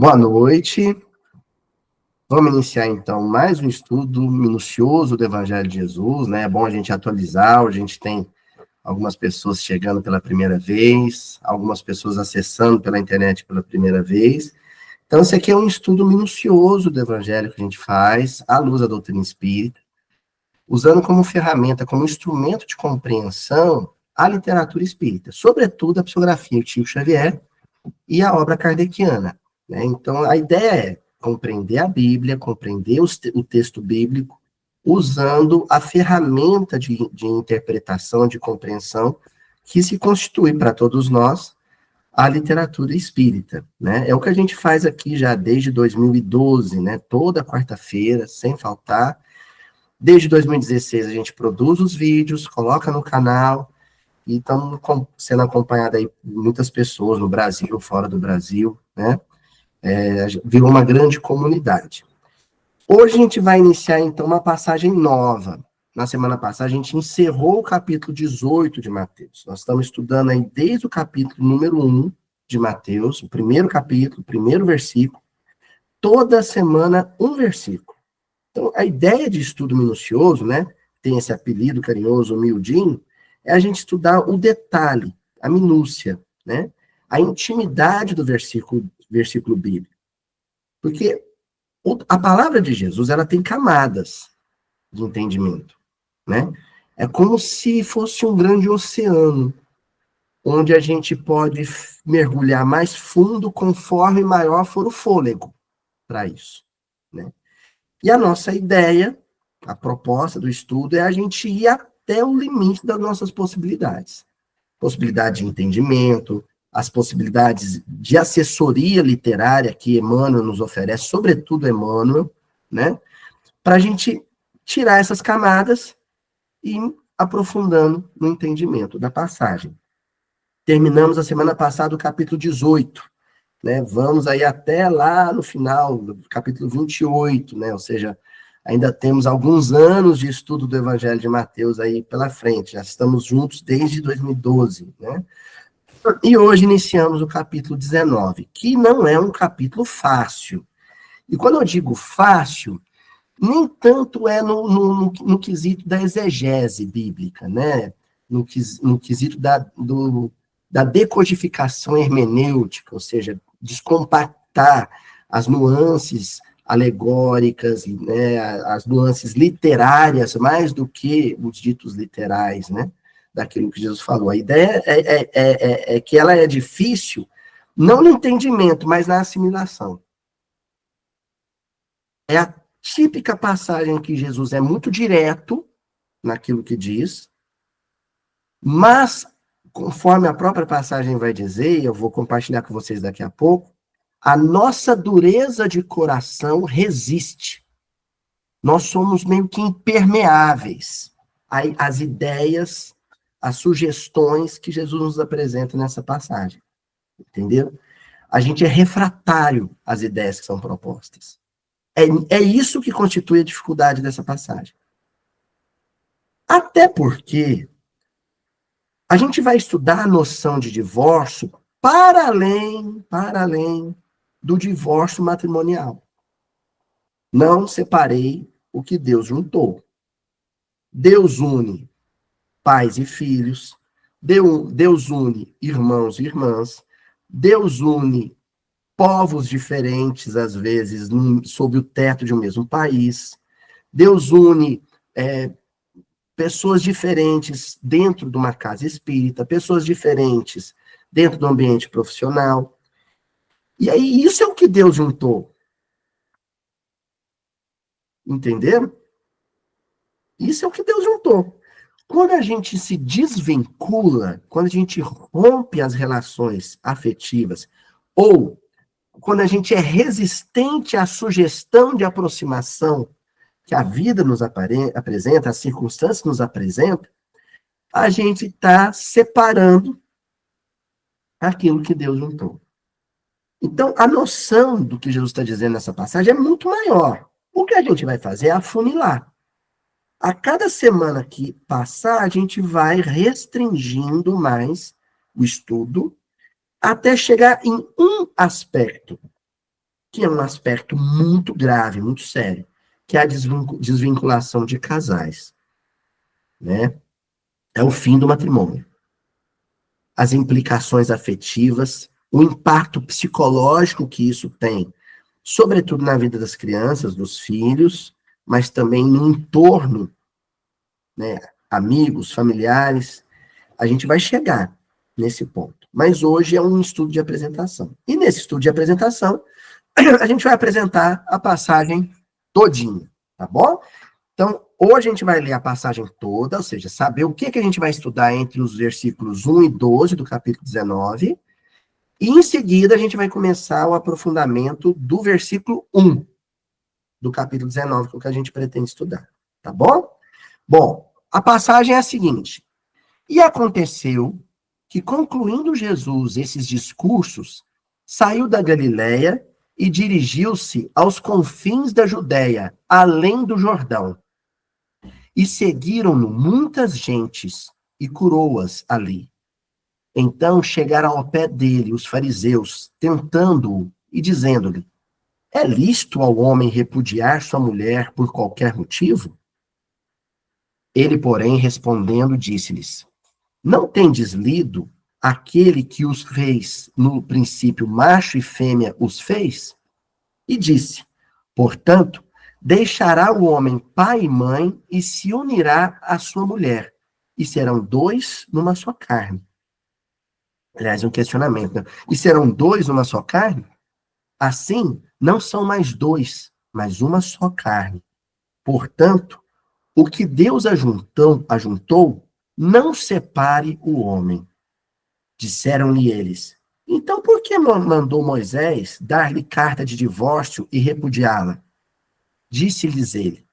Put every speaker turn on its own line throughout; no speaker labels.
Boa noite. Vamos iniciar, então, mais um estudo minucioso do Evangelho de Jesus, né? É bom a gente atualizar, a gente tem algumas pessoas chegando pela primeira vez, algumas pessoas acessando pela internet pela primeira vez. Então, esse aqui é um estudo minucioso do Evangelho que a gente faz, à luz da doutrina espírita, usando como ferramenta, como instrumento de compreensão, a literatura espírita, sobretudo a psicografia de Chico Xavier e a obra kardeciana, né? Então, a ideia é compreender a Bíblia, compreender o texto bíblico, usando a ferramenta de interpretação, de compreensão, que se constitui para todos nós a literatura espírita, né? É o que a gente faz aqui já desde 2012, né? Toda quarta-feira, sem faltar. Desde 2016 a gente produz os vídeos, coloca no canal, e estamos sendo acompanhados aí por muitas pessoas no Brasil, fora do Brasil, né? Virou uma grande comunidade. Hoje a gente vai iniciar, então, uma passagem nova. Na semana passada, a gente encerrou o capítulo 18 de Mateus. Nós estamos estudando aí desde o capítulo número 1 de Mateus, o primeiro capítulo, o primeiro versículo, toda semana um versículo. Então, a ideia de estudo minucioso, né, tem esse apelido carinhoso, humildinho, é a gente estudar o detalhe, a minúcia, né, a intimidade do versículo bíblico. Porque a palavra de Jesus, ela tem camadas de entendimento, né? É como se fosse um grande oceano, onde a gente pode mergulhar mais fundo conforme maior for o fôlego para isso, né? E a nossa ideia, a proposta do estudo é a gente ir até o limite das nossas possibilidades. Possibilidade de entendimento, as possibilidades de assessoria literária que Emmanuel nos oferece, sobretudo Emmanuel, né? Para a gente tirar essas camadas e ir aprofundando no entendimento da passagem. Terminamos a semana passada o capítulo 18, né? Vamos aí até lá no final do capítulo 28, né? Ou seja, ainda temos alguns anos de estudo do Evangelho de Mateus aí pela frente, já estamos juntos desde 2012, né? E hoje iniciamos o capítulo 19, que não é um capítulo fácil. E quando eu digo fácil, nem tanto é no quesito da exegese bíblica, né? No quesito da decodificação hermenêutica, ou seja, descompactar as nuances alegóricas, né, as nuances literárias, mais do que os ditos literais, né, daquilo que Jesus falou. A ideia é que ela é difícil, não no entendimento, mas na assimilação. É a típica passagem que Jesus é muito direto naquilo que diz, mas, conforme a própria passagem vai dizer, e eu vou compartilhar com vocês daqui a pouco, a nossa dureza de coração resiste. Nós somos meio que impermeáveis às ideias, às sugestões que Jesus nos apresenta nessa passagem. Entendeu? A gente é refratário às ideias que são propostas. É isso que constitui a dificuldade dessa passagem. Até porque a gente vai estudar a noção de divórcio para além do divórcio matrimonial. Não separei o que Deus juntou. Deus une pais e filhos, Deus une irmãos e irmãs, Deus une povos diferentes, às vezes, sob o teto de um mesmo país, Deus une pessoas diferentes dentro de uma casa espírita, pessoas diferentes dentro do ambiente profissional. E aí, isso é o que Deus juntou. Entenderam? Isso é o que Deus juntou. Quando a gente se desvincula, quando a gente rompe as relações afetivas, ou quando a gente é resistente à sugestão de aproximação que a vida nos apresenta, as circunstâncias nos apresentam, a gente está separando aquilo que Deus juntou. Então, a noção do que Jesus está dizendo nessa passagem é muito maior. O que a gente vai fazer é afunilar. A cada semana que passar, a gente vai restringindo mais o estudo até chegar em um aspecto. que é um aspecto muito grave, muito sério, que é a desvinculação de casais, né? É o fim do matrimônio. As implicações afetivas, o impacto psicológico que isso tem, sobretudo na vida das crianças, dos filhos, mas também no entorno, né? Amigos, familiares. A gente vai chegar nesse ponto. Mas hoje é um estudo de apresentação. E nesse estudo de apresentação, a gente vai apresentar a passagem todinha, tá bom? Então, hoje a gente vai ler a passagem toda, ou seja, saber o que, que a gente vai estudar entre os versículos 1 e 12 do capítulo 19, e em seguida a gente vai começar o aprofundamento do versículo 1 do capítulo 19, que é o que a gente pretende estudar, tá bom? Bom, a passagem é a seguinte: e aconteceu que, concluindo Jesus esses discursos, saiu da Galiléia e dirigiu-se aos confins da Judéia, além do Jordão. E seguiram-no muitas gentes, e curou-as ali. Então chegaram ao pé dele os fariseus, tentando-o e dizendo-lhe: é lícito ao homem repudiar sua mulher por qualquer motivo? Ele, porém, respondendo, disse-lhes: não tendes lido aquele que os fez no princípio, macho e fêmea os fez? E disse: portanto, deixará o homem pai e mãe e se unirá à sua mulher, e serão dois numa só carne. Aliás, um questionamento, né? E serão dois numa só carne? Assim, não são mais dois, mas uma só carne. Portanto, o que Deus ajuntou, não separe o homem. Disseram-lhe eles: então por que mandou Moisés dar-lhe carta de divórcio e repudiá-la? Disse-lhes ele: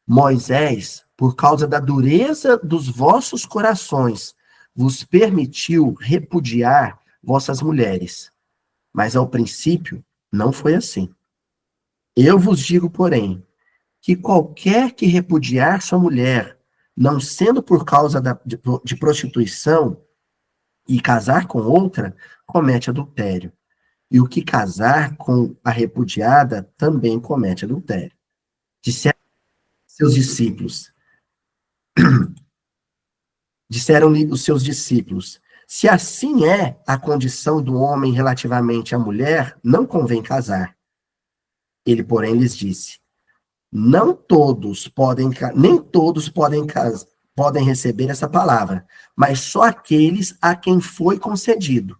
Moisés, por causa da dureza dos vossos corações, vos permitiu repudiar vossas mulheres. Mas ao princípio não foi assim. Eu vos digo, porém, que qualquer que repudiar sua mulher, não sendo por causa de prostituição, e casar com outra, comete adultério. E o que casar com a repudiada também comete adultério. Disseram seus discípulos, disseram-lhe os seus discípulos: se assim é a condição do homem relativamente à mulher, não convém casar. Ele, porém, lhes disse: não todos podem, nem todos podem receber essa palavra, mas só aqueles a quem foi concedido.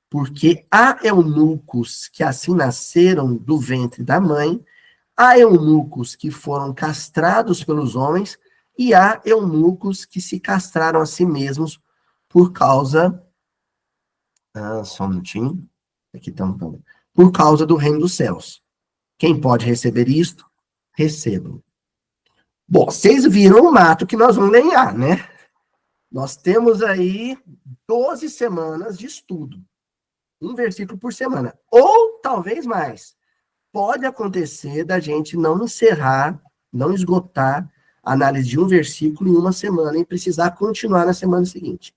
Porque há eunucos que assim nasceram do ventre da mãe, há eunucos que foram castrados pelos homens, e há eunucos que se castraram a si mesmos por causa. Só um minutinho. Aqui estamos também. Por causa do reino dos céus. Quem pode receber isto, recebam. Bom, vocês viram o mato que nós vamos lenhar, né? Nós temos aí 12 semanas de estudo. Um versículo por semana. Ou talvez mais. Pode acontecer da gente não encerrar, não esgotar a análise de um versículo em uma semana e precisar continuar na semana seguinte.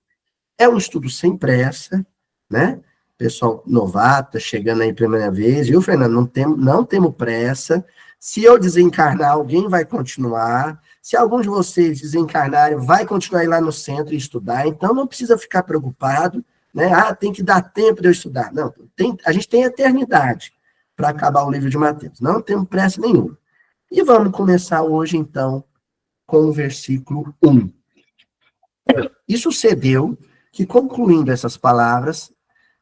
É um estudo sem pressa, né? Pessoal novato, chegando aí primeira vez, viu, Fernando? Não temos pressa. Se eu desencarnar, alguém vai continuar. Se algum de vocês desencarnarem, vai continuar aí lá no centro e estudar. Então, não precisa ficar preocupado, né? Tem que dar tempo de eu estudar. Não, a gente tem eternidade para acabar o livro de Mateus. Não temos pressa nenhuma. E vamos começar hoje, então, com o versículo 1. E sucedeu que, concluindo essas palavras,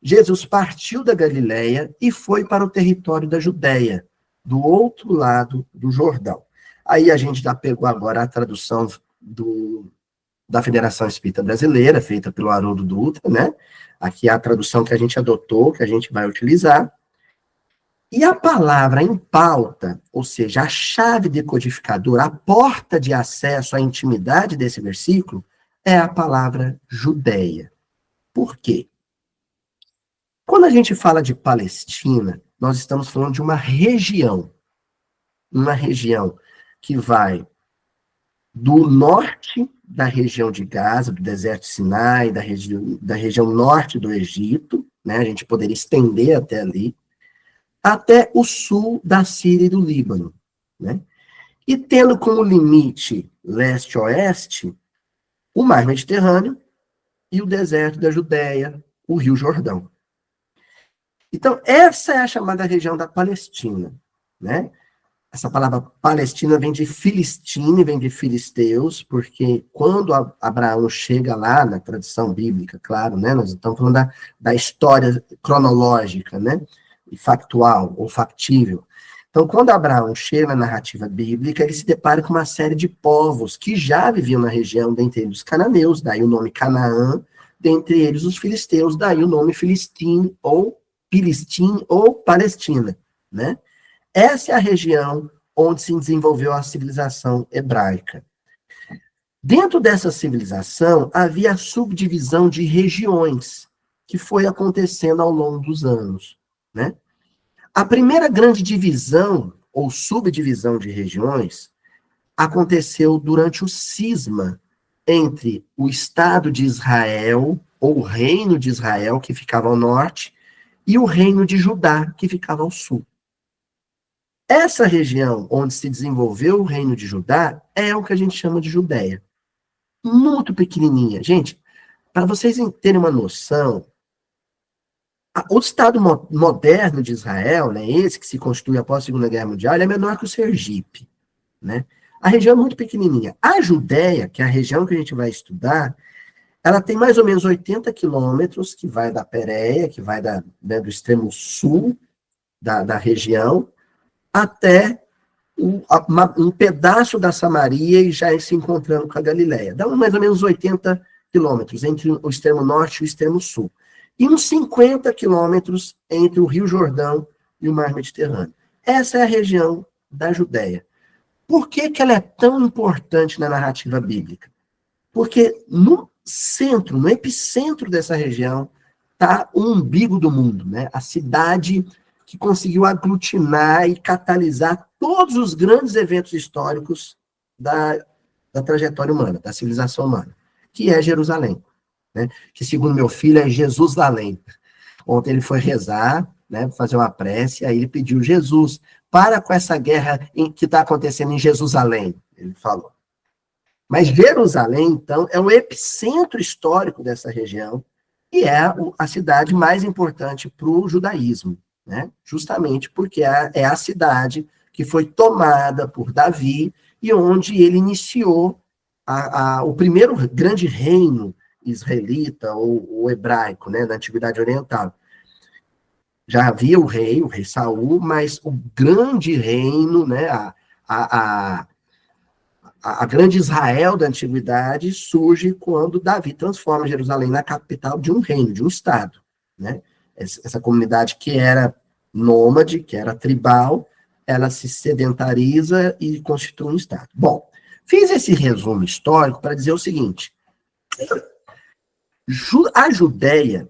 Jesus partiu da Galiléia e foi para o território da Judéia, do outro lado do Jordão. Aí a gente já pegou agora a tradução da Federação Espírita Brasileira, feita pelo Haroldo Dutra, né? Aqui é a tradução que a gente adotou, que a gente vai utilizar. E a palavra em pauta, ou seja, a chave decodificadora, a porta de acesso à intimidade desse versículo, é a palavra Judéia. Por quê? Quando a gente fala de Palestina, nós estamos falando de uma região que vai do norte da região de Gaza, do deserto de Sinai, da região norte do Egito, né? A gente poderia estender até ali, até o sul da Síria e do Líbano, né? E tendo como limite leste-oeste o mar Mediterrâneo e o deserto da Judéia, o Rio Jordão. Então, essa é a chamada região da Palestina, né? Essa palavra Palestina vem de Filistine, vem de filisteus, porque quando Abraão chega lá, na tradição bíblica, claro, né? Nós estamos falando da história cronológica, né? E factual, ou factível. Então, quando Abraão chega na narrativa bíblica, ele se depara com uma série de povos que já viviam na região, dentre eles os cananeus, daí o nome Canaã, dentre eles os filisteus, daí o nome Filistim ou Palestina, né? Essa é a região onde se desenvolveu a civilização hebraica. Dentro dessa civilização, havia a subdivisão de regiões, que foi acontecendo ao longo dos anos, né? A primeira grande divisão, ou subdivisão de regiões, aconteceu durante o cisma entre o Estado de Israel, ou o Reino de Israel, que ficava ao norte, e o Reino de Judá, que ficava ao sul. Essa região onde se desenvolveu o Reino de Judá é o que a gente chama de Judéia. Muito pequenininha. Gente, para vocês terem uma noção, o Estado moderno de Israel, né, esse que se constitui após a Segunda Guerra Mundial, ele é menor que o Sergipe, né? A região é muito pequenininha. A Judéia, que é a região que a gente vai estudar, ela tem mais ou menos 80 quilômetros, que vai da Pérea, que vai do extremo sul da região, até um pedaço da Samaria e já se encontrando com a Galileia. Dá mais ou menos 80 quilômetros entre o extremo norte e o extremo sul. E uns 50 quilômetros entre o Rio Jordão e o Mar Mediterrâneo. Essa é a região da Judéia. Por que ela é tão importante na narrativa bíblica? Porque no centro, no epicentro dessa região, está o umbigo do mundo, né? A cidade que conseguiu aglutinar e catalisar todos os grandes eventos históricos da trajetória humana, da civilização humana, que é Jerusalém, né? Que, segundo meu filho, é Jesusalém. Ontem ele foi rezar, né, fazer uma prece, aí ele pediu: Jesus, para com essa guerra que está acontecendo em Jerusalém, ele falou. Mas Jerusalém, então, é o epicentro histórico dessa região e é a cidade mais importante para o judaísmo, né? Justamente porque é a cidade que foi tomada por Davi e onde ele iniciou o primeiro grande reino israelita ou hebraico, né, da Antiguidade Oriental. Já havia o rei Saul, mas o grande reino, né, a grande Israel da Antiguidade surge quando Davi transforma Jerusalém na capital de um reino, de um estado, né? Essa comunidade que era nômade, que era tribal, ela se sedentariza e constitui um estado. Bom, fiz esse resumo histórico para dizer o seguinte: a Judéia,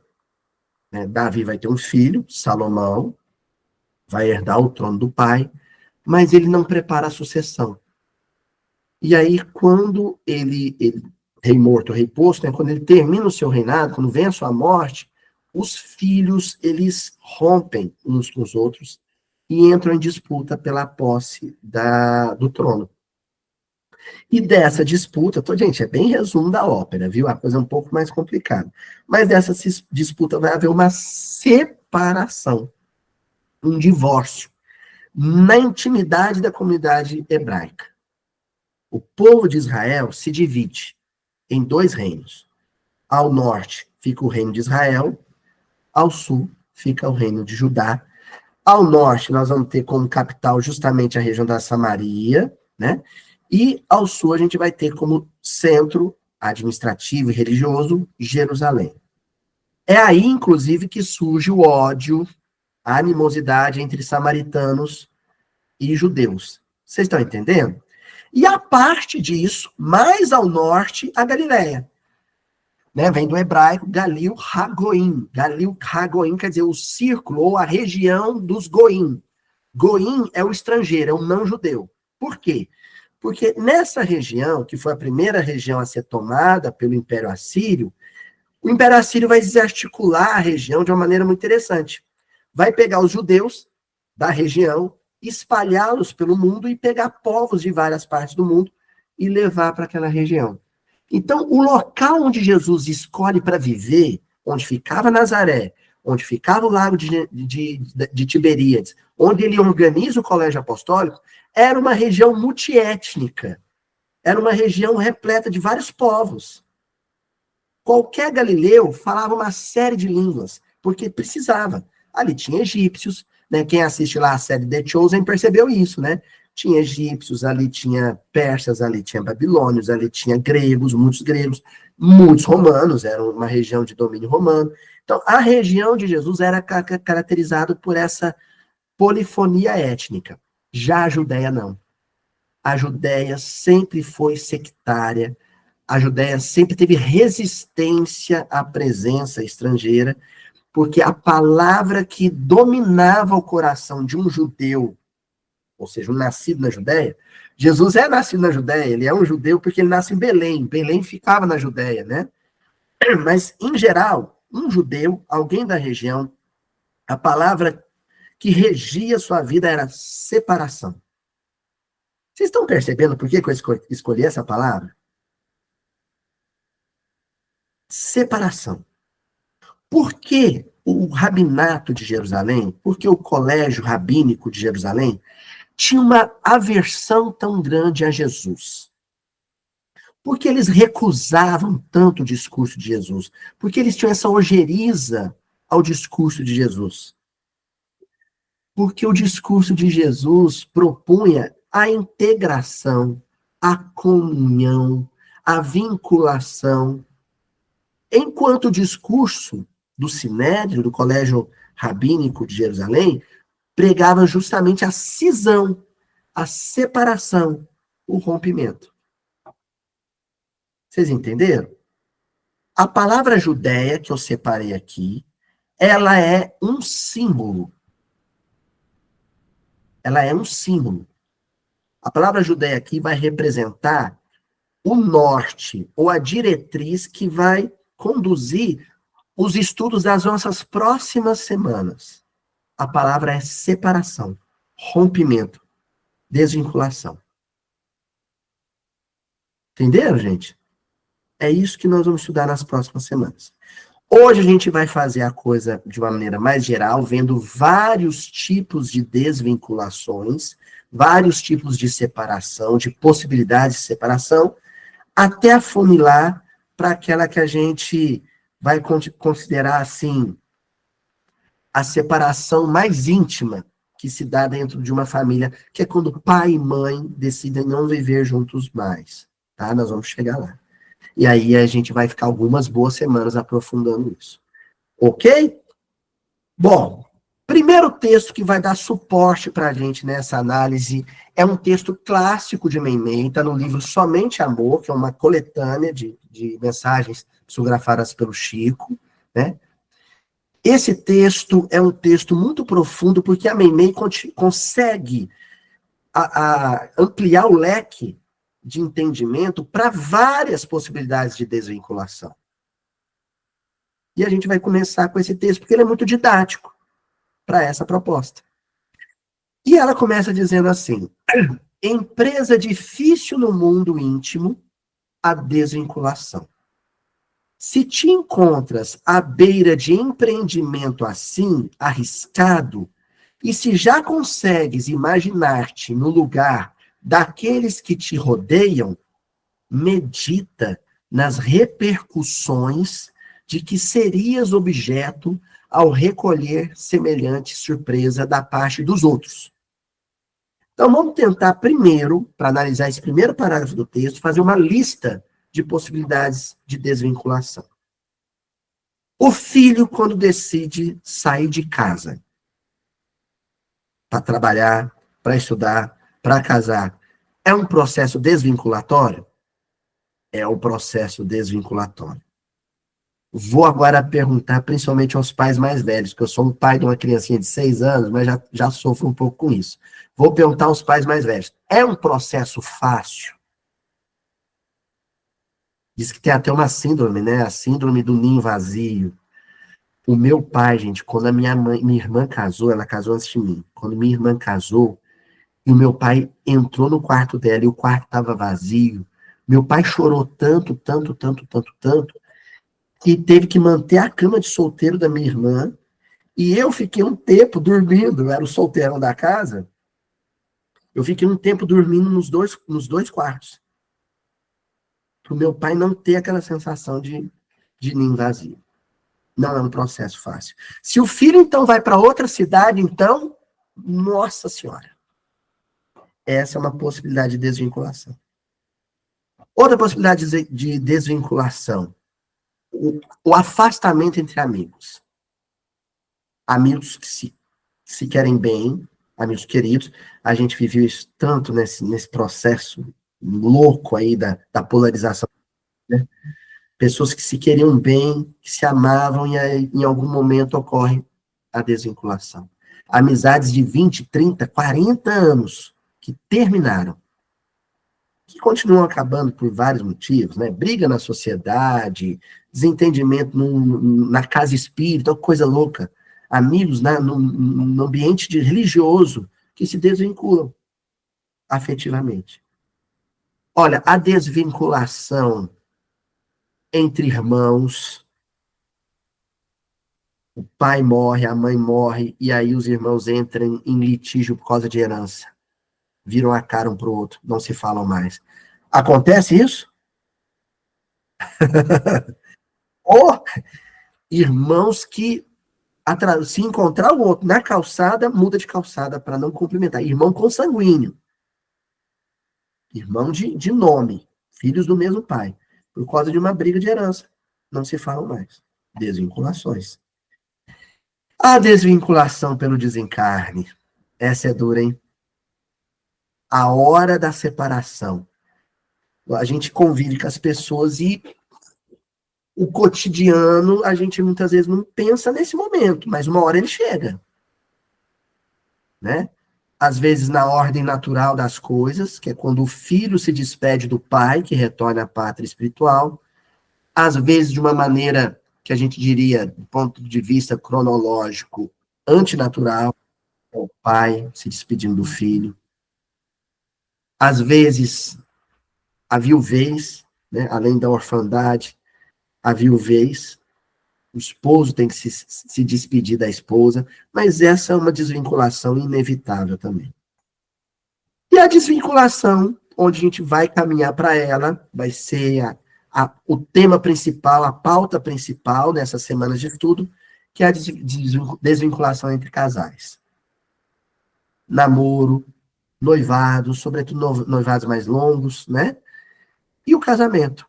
né, Davi vai ter um filho, Salomão, vai herdar o trono do pai, mas ele não prepara a sucessão. E aí, quando ele rei morto, rei posto, né, quando ele termina o seu reinado, quando vem a sua morte, os filhos, eles rompem uns com os outros e entram em disputa pela posse do trono. E dessa disputa, gente, é bem resumo da ópera, viu? A coisa é um pouco mais complicada. Mas dessa disputa vai haver uma separação, um divórcio, na intimidade da comunidade hebraica. O povo de Israel se divide em dois reinos. Ao norte fica o reino de Israel, ao sul fica o reino de Judá. Ao norte nós vamos ter como capital justamente a região da Samaria, né? E ao sul a gente vai ter como centro administrativo e religioso Jerusalém. É aí, inclusive, que surge o ódio, a animosidade entre samaritanos e judeus. Vocês estão entendendo? E a parte disso, mais ao norte, a Galileia. Né? Vem do hebraico Galil Hagoim. Galil Hagoim quer dizer o círculo ou a região dos Goim. Goim é o estrangeiro, é o não-judeu. Por quê? Porque nessa região, que foi a primeira região a ser tomada pelo Império Assírio, o Império Assírio vai desarticular a região de uma maneira muito interessante. Vai pegar os judeus da região, espalhá-los pelo mundo e pegar povos de várias partes do mundo e levar para aquela região. Então, o local onde Jesus escolhe para viver, onde ficava Nazaré, onde ficava o lago de Tiberíades, onde ele organiza o colégio apostólico, era uma região multiétnica, era uma região repleta de vários povos. Qualquer galileu falava uma série de línguas, porque precisava. Ali tinha egípcios, né? Quem assiste lá a série The Chosen percebeu isso, né? Tinha egípcios, ali tinha persas, ali tinha babilônios, ali tinha gregos, muitos romanos, era uma região de domínio romano. Então, a região de Jesus era caracterizada por essa polifonia étnica. Já a Judéia não. A Judéia sempre foi sectária, a Judéia sempre teve resistência à presença estrangeira, porque a palavra que dominava o coração de um judeu, ou seja, um nascido na Judéia, Jesus é nascido na Judéia, ele é um judeu porque ele nasce em Belém, Belém ficava na Judéia, né? Mas, em geral, um judeu, alguém da região, a palavra que regia sua vida era separação. Vocês estão percebendo por que eu escolhi essa palavra? Separação. Por que o rabinato de Jerusalém, por que o colégio rabínico de Jerusalém tinha uma aversão tão grande a Jesus? Por que eles recusavam tanto o discurso de Jesus? Porque eles tinham essa ojeriza ao discurso de Jesus. Porque o discurso de Jesus propunha a integração, a comunhão, a vinculação. Enquanto o discurso do Sinédrio, do Colégio Rabínico de Jerusalém, pregava justamente a cisão, a separação, o rompimento. Vocês entenderam? A palavra Judéia, que eu separei aqui, ela é um símbolo. Ela é um símbolo. A palavra Judéia aqui vai representar o norte, ou a diretriz que vai conduzir os estudos das nossas próximas semanas. A palavra é separação, rompimento, desvinculação. Entenderam, gente? É isso que nós vamos estudar nas próximas semanas. Hoje a gente vai fazer a coisa de uma maneira mais geral, vendo vários tipos de desvinculações, vários tipos de separação, de possibilidades de separação, até afunilar para aquela que a gente vai considerar assim a separação mais íntima que se dá dentro de uma família, que é quando pai e mãe decidem não viver juntos mais, tá? Nós vamos chegar lá. E aí a gente vai ficar algumas boas semanas aprofundando isso. Ok? Bom, primeiro texto que vai dar suporte para a gente nessa análise é um texto clássico de Meimei, está no livro Somente Amor, que é uma coletânea de mensagens psicografadas pelo Chico, né? Esse texto é um texto muito profundo, porque a Meimei consegue ampliar o leque de entendimento para várias possibilidades de desvinculação. E a gente vai começar com esse texto, porque ele é muito didático para essa proposta. E ela começa dizendo assim: empresa difícil no mundo íntimo, a desvinculação. Se te encontras à beira de empreendimento assim, arriscado, e se já consegues imaginar-te no lugar daqueles que te rodeiam, medita nas repercussões de que serias objeto ao recolher semelhante surpresa da parte dos outros. Então, vamos tentar primeiro, para analisar esse primeiro parágrafo do texto, fazer uma lista de possibilidades de desvinculação. O filho, quando decide sair de casa para trabalhar, para estudar, para casar, é um processo desvinculatório? É um processo desvinculatório. Vou agora perguntar principalmente aos pais mais velhos, porque eu sou um pai de uma criancinha de 6 anos, mas já sofro um pouco com isso. Vou perguntar aos pais mais velhos. É um processo fácil? Diz que tem até uma síndrome, né? A síndrome do ninho vazio. O meu pai, gente, quando a minha irmã casou, ela casou antes de mim. Quando minha irmã casou, e o meu pai entrou no quarto dela e o quarto estava vazio, meu pai chorou tanto, tanto, tanto, tanto, tanto, que teve que manter a cama de solteiro da minha irmã. E eu fiquei um tempo dormindo, eu era o solteirão da casa. Eu fiquei um tempo dormindo nos dois quartos. Para o meu pai não ter aquela sensação de ninho vazio. Não é um processo fácil. Se o filho, então, vai para outra cidade, então, nossa senhora, essa é uma possibilidade de desvinculação. Outra possibilidade de desvinculação, o afastamento entre amigos. Amigos que se querem bem, amigos queridos. A gente viveu isso tanto nesse processo louco aí da polarização, né? Pessoas que se queriam bem, que se amavam, e aí, em algum momento ocorre a desvinculação. Amizades de 20, 30, 40 anos que terminaram, que continuam acabando por vários motivos, né? Briga na sociedade, desentendimento na casa espírita, coisa louca. Amigos no ambiente religioso que se desvinculam afetivamente. Olha, a desvinculação entre irmãos, o pai morre, a mãe morre, e aí os irmãos entram em litígio por causa de herança. Viram a cara um para o outro, não se falam mais. Acontece isso? Ou irmãos que se encontrar o outro na calçada, muda de calçada para não cumprimentar. Irmão consanguíneo. Irmão de nome. Filhos do mesmo pai. Por causa de uma briga de herança. Não se falam mais. Desvinculações. A desvinculação pelo desencarne. Essa é dura, hein? A hora da separação. A gente convive com as pessoas e o cotidiano, a gente muitas vezes não pensa nesse momento, mas uma hora ele chega, né? Às vezes na ordem natural das coisas, que é quando o filho se despede do pai, que retorna à pátria espiritual, às vezes de uma maneira que a gente diria, do ponto de vista cronológico, antinatural, é o pai se despedindo do filho. Às vezes, a viuvez, né? Além da orfandade, a viuvez, o esposo tem que se despedir da esposa, mas essa é uma desvinculação inevitável também. E a desvinculação, onde a gente vai caminhar para ela, vai ser o tema principal, a pauta principal nessas semanas de estudo, que é a desvinculação entre casais. Namoro, noivado, sobretudo noivados mais longos, né? E o casamento,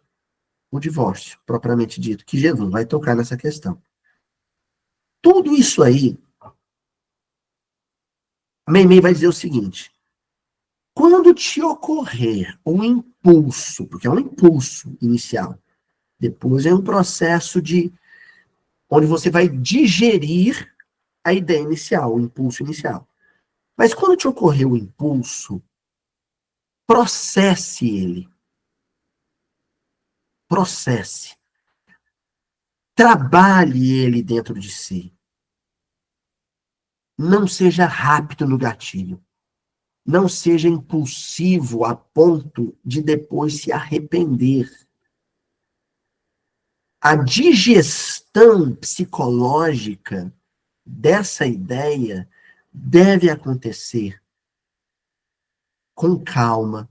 o divórcio, propriamente dito, que Jesus vai tocar nessa questão. Tudo isso aí, Meimei vai dizer o seguinte: quando te ocorrer um impulso, porque é um impulso inicial, depois é um processo onde você vai digerir a ideia inicial, o impulso inicial. Mas quando te ocorrer o impulso, processe ele. Processe. Trabalhe ele dentro de si. Não seja rápido no gatilho. Não seja impulsivo a ponto de depois se arrepender. A digestão psicológica dessa ideia deve acontecer com calma,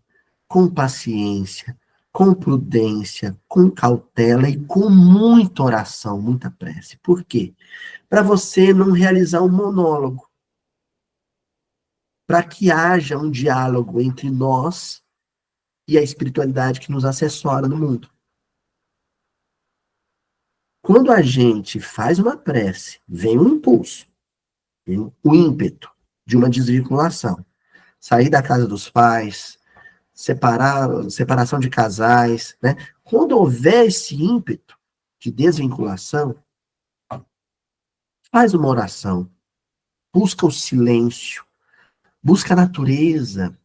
com paciência, com prudência, com cautela e com muita oração, muita prece. Por quê? Para você não realizar um monólogo. Para que haja um diálogo entre nós e a espiritualidade que nos assessora no mundo. Quando a gente faz uma prece, vem um impulso, vem o ímpeto de uma desvinculação. Sair da casa dos pais, separação de casais, né? Quando houver esse ímpeto de desvinculação, faz uma oração, busca o silêncio, busca a natureza,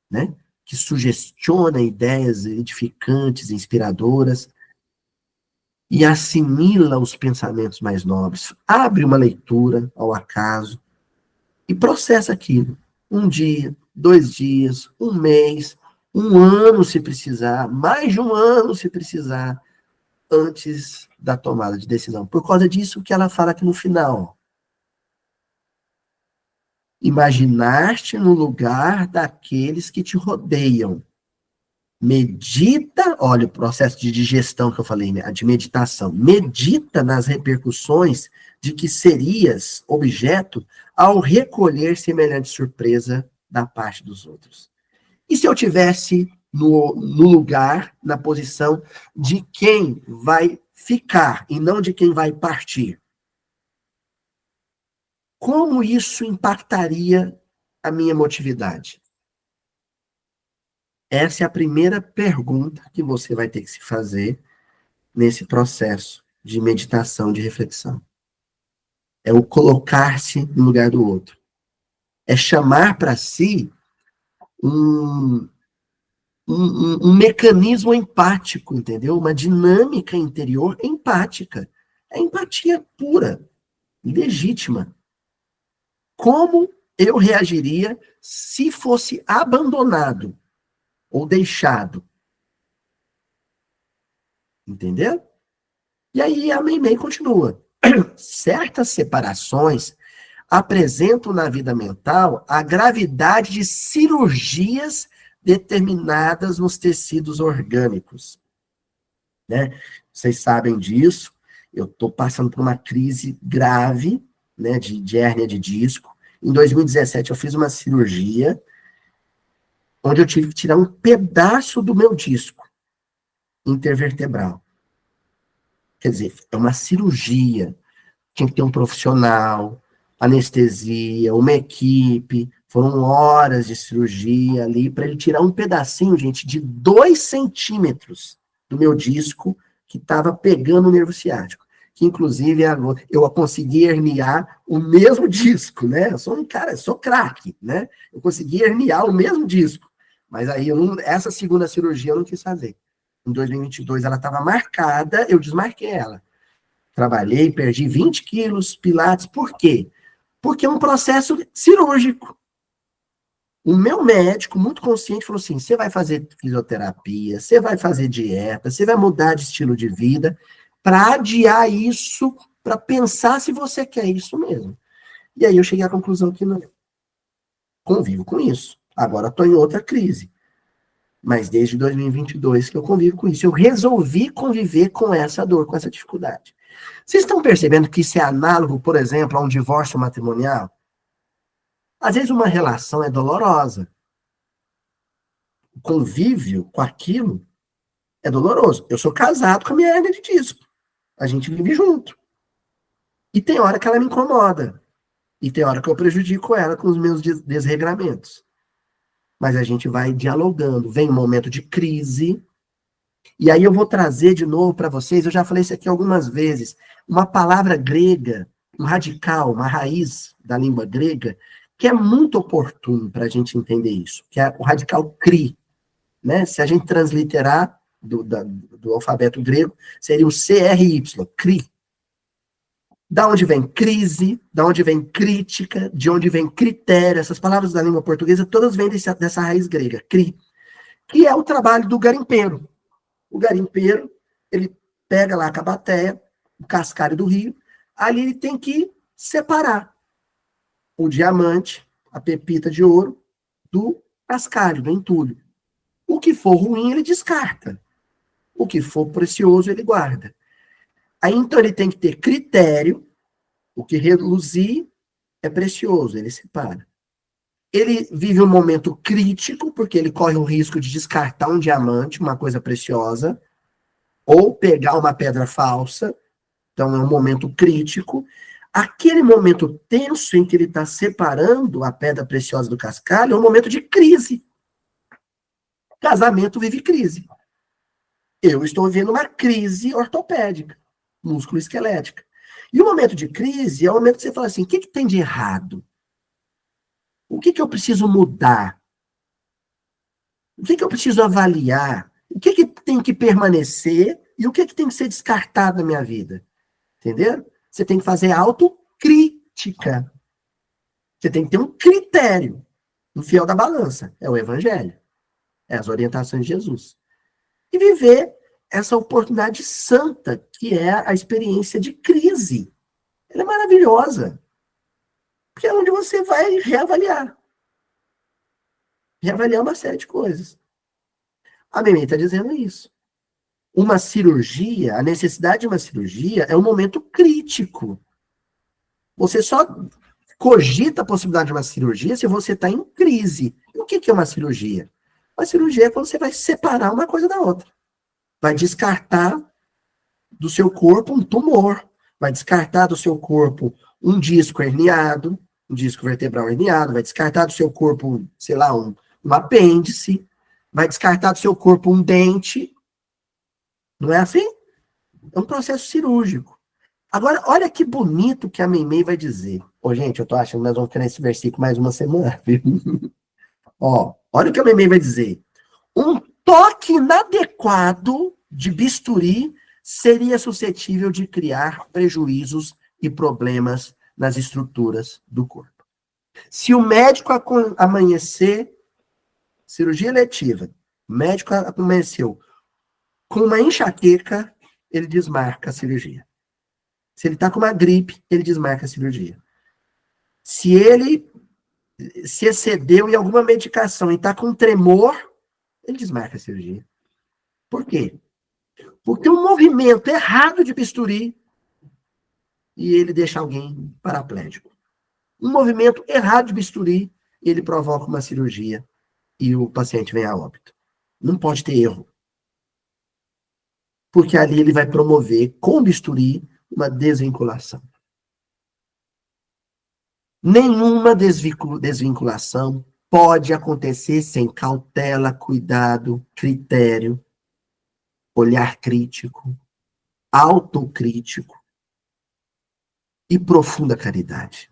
né? Que sugestiona ideias edificantes, inspiradoras, e assimila os pensamentos mais nobres. Abre uma leitura ao acaso e processa aquilo. Um dia, 2 dias, um mês, um ano se precisar, mais de um ano se precisar, antes da tomada de decisão. Por causa disso que ela fala aqui no final. Imaginar-te no lugar daqueles que te rodeiam. Medita, olha o processo de digestão que eu falei, né, de meditação. Medita nas repercussões de que serias objeto ao recolher semelhante surpresa da parte dos outros. E se eu tivesse no lugar, na posição de quem vai ficar e não de quem vai partir? Como isso impactaria a minha emotividade? Essa é a primeira pergunta que você vai ter que se fazer nesse processo de meditação, de reflexão. É o colocar-se no lugar do outro. É chamar para si um, um mecanismo empático, entendeu? Uma dinâmica interior empática. É empatia pura, legítima. Como eu reagiria se fosse abandonado ou deixado? Entendeu? E aí a Meimei continua. Certas separações apresentam na vida mental a gravidade de cirurgias determinadas nos tecidos orgânicos. Né? Vocês sabem disso. Eu estou passando por uma crise grave, né, de hérnia de disco. Em 2017, eu fiz uma cirurgia onde eu tive que tirar um pedaço do meu disco intervertebral. Quer dizer, é uma cirurgia. Tinha que ter um profissional, anestesia, uma equipe. Foram horas de cirurgia ali para ele tirar um pedacinho, gente, de 2 centímetros do meu disco que estava pegando o nervo ciático. Que, inclusive, eu consegui herniar o mesmo disco, né? Eu sou um cara, sou craque, né? Eu consegui herniar o mesmo disco. Mas aí, essa segunda cirurgia eu não quis fazer. Em 2022, ela estava marcada, eu desmarquei ela. Trabalhei, perdi 20 quilos, pilates. Por quê? Porque é um processo cirúrgico. O meu médico, muito consciente, falou assim: você vai fazer fisioterapia, você vai fazer dieta, você vai mudar de estilo de vida para adiar isso, para pensar se você quer isso mesmo. E aí eu cheguei à conclusão que não. Convivo com isso. Agora estou em outra crise. Mas desde 2022 que eu convivo com isso. Eu resolvi conviver com essa dor, com essa dificuldade. Vocês estão percebendo que isso é análogo, por exemplo, a um divórcio matrimonial? Às vezes uma relação é dolorosa. O convívio com aquilo é doloroso. Eu sou casado com a minha hernia de disco. A gente vive junto. E tem hora que ela me incomoda. E tem hora que eu prejudico ela com os meus desregramentos. Mas a gente vai dialogando. Vem um momento de crise. E aí eu vou trazer de novo para vocês, eu já falei isso aqui algumas vezes, uma palavra grega, um radical, uma raiz da língua grega, que é muito oportuno para a gente entender isso, que é o radical cri. Né? Se a gente transliterar do alfabeto grego, seria o CRY, cri. Da onde vem crise, da onde vem crítica, de onde vem critério, essas palavras da língua portuguesa, todas vêm dessa raiz grega, cri, que é o trabalho do garimpeiro. O garimpeiro, ele pega lá a cabatéia, o cascalho do rio, ali ele tem que separar o diamante, a pepita de ouro, do cascalho, do entulho. O que for ruim, ele descarta. O que for precioso, ele guarda. Aí, então, ele tem que ter critério, o que reluzir é precioso, ele separa. Ele vive um momento crítico, porque ele corre o risco de descartar um diamante, uma coisa preciosa, ou pegar uma pedra falsa, então é um momento crítico. Aquele momento tenso em que ele está separando a pedra preciosa do cascalho é um momento de crise. Casamento vive crise. Eu estou vivendo uma crise ortopédica, músculo-esquelética. E o momento de crise é o momento que você fala assim, o que tem de errado? O que eu preciso mudar? O que eu preciso avaliar? O que tem que permanecer E o que tem que ser descartado na minha vida? Entendeu? Você tem que fazer autocrítica. Você tem que ter um critério. O fiel da balança é o evangelho. É as orientações de Jesus. E viver essa oportunidade santa, que é a experiência de crise. Ela é maravilhosa. Porque é onde você vai reavaliar. Reavaliar uma série de coisas. A Mimi está dizendo isso. Uma cirurgia, a necessidade de uma cirurgia é um momento crítico. Você só cogita a possibilidade de uma cirurgia se você está em crise. E o que é uma cirurgia? Uma cirurgia é quando você vai separar uma coisa da outra. Vai descartar do seu corpo um tumor. Vai descartar do seu corpo um disco herniado, um disco vertebral herniado. Vai descartar do seu corpo, sei lá, um apêndice. Vai descartar do seu corpo um dente. Não é assim? É um processo cirúrgico. Agora, olha que bonito que a Meimei vai dizer. Ô, gente, eu tô achando que nós vamos ficar nesse versículo mais uma semana, viu? Ó, olha o que a Meimei vai dizer. Um toque inadequado de bisturi seria suscetível de criar prejuízos e problemas nas estruturas do corpo. Se o médico amanhecer, cirurgia eletiva, o médico amanheceu com uma enxaqueca, ele desmarca a cirurgia. Se ele está com uma gripe, ele desmarca a cirurgia. Se ele se excedeu em alguma medicação e está com tremor, ele desmarca a cirurgia. Por quê? Porque um movimento errado de bisturi e ele deixa alguém paraplégico. Um movimento errado de bisturi e ele provoca uma cirurgia e o paciente vem a óbito. Não pode ter erro. Porque ali ele vai promover, com bisturi, uma desvinculação. Nenhuma desvinculação pode acontecer sem cautela, cuidado, critério, olhar crítico, autocrítico e profunda caridade.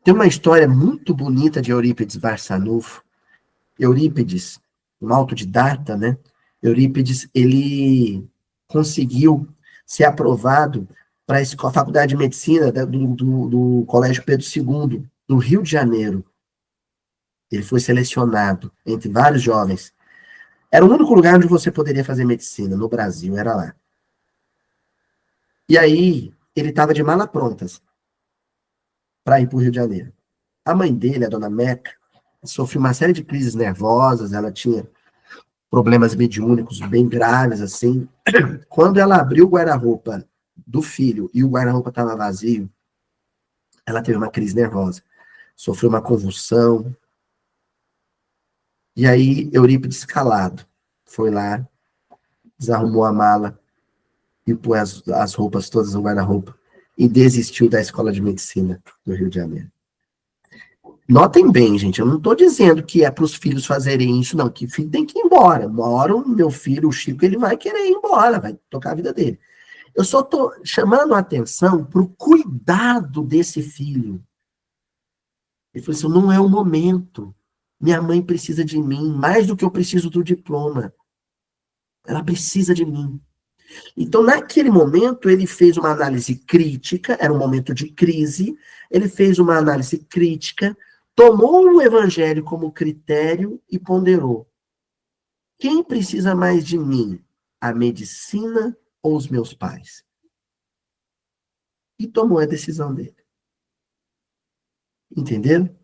Tem uma história muito bonita de Eurípides Barçanufo. Eurípides, um autodidata, né? Eurípides, ele conseguiu ser aprovado para a Faculdade de Medicina do Colégio Pedro II, no Rio de Janeiro. Ele foi selecionado entre vários jovens. Era o único lugar onde você poderia fazer medicina, no Brasil, era lá. E aí, ele estava de mala prontas para ir para o Rio de Janeiro. A mãe dele, a dona Meca, sofreu uma série de crises nervosas, ela tinha problemas mediúnicos bem graves, assim. Quando ela abriu o guarda-roupa do filho e o guarda-roupa estava vazio, ela teve uma crise nervosa. Sofreu uma convulsão. E aí, Eurípides calado foi lá, desarrumou a mala e pôs as roupas todas no guarda-roupa e desistiu da escola de medicina do Rio de Janeiro. Notem bem, gente, eu não estou dizendo que é para os filhos fazerem isso, não, que o filho tem que ir embora. Uma hora o meu filho, o Chico, ele vai querer ir embora, vai tocar a vida dele. Eu só estou chamando a atenção para o cuidado desse filho. Ele falou assim, não é o momento. Minha mãe precisa de mim, mais do que eu preciso do diploma. Ela precisa de mim. Então, naquele momento, ele fez uma análise crítica, era um momento de crise, ele fez uma análise crítica, tomou o evangelho como critério e ponderou. Quem precisa mais de mim? A medicina ou os meus pais? E tomou a decisão dele. Entenderam?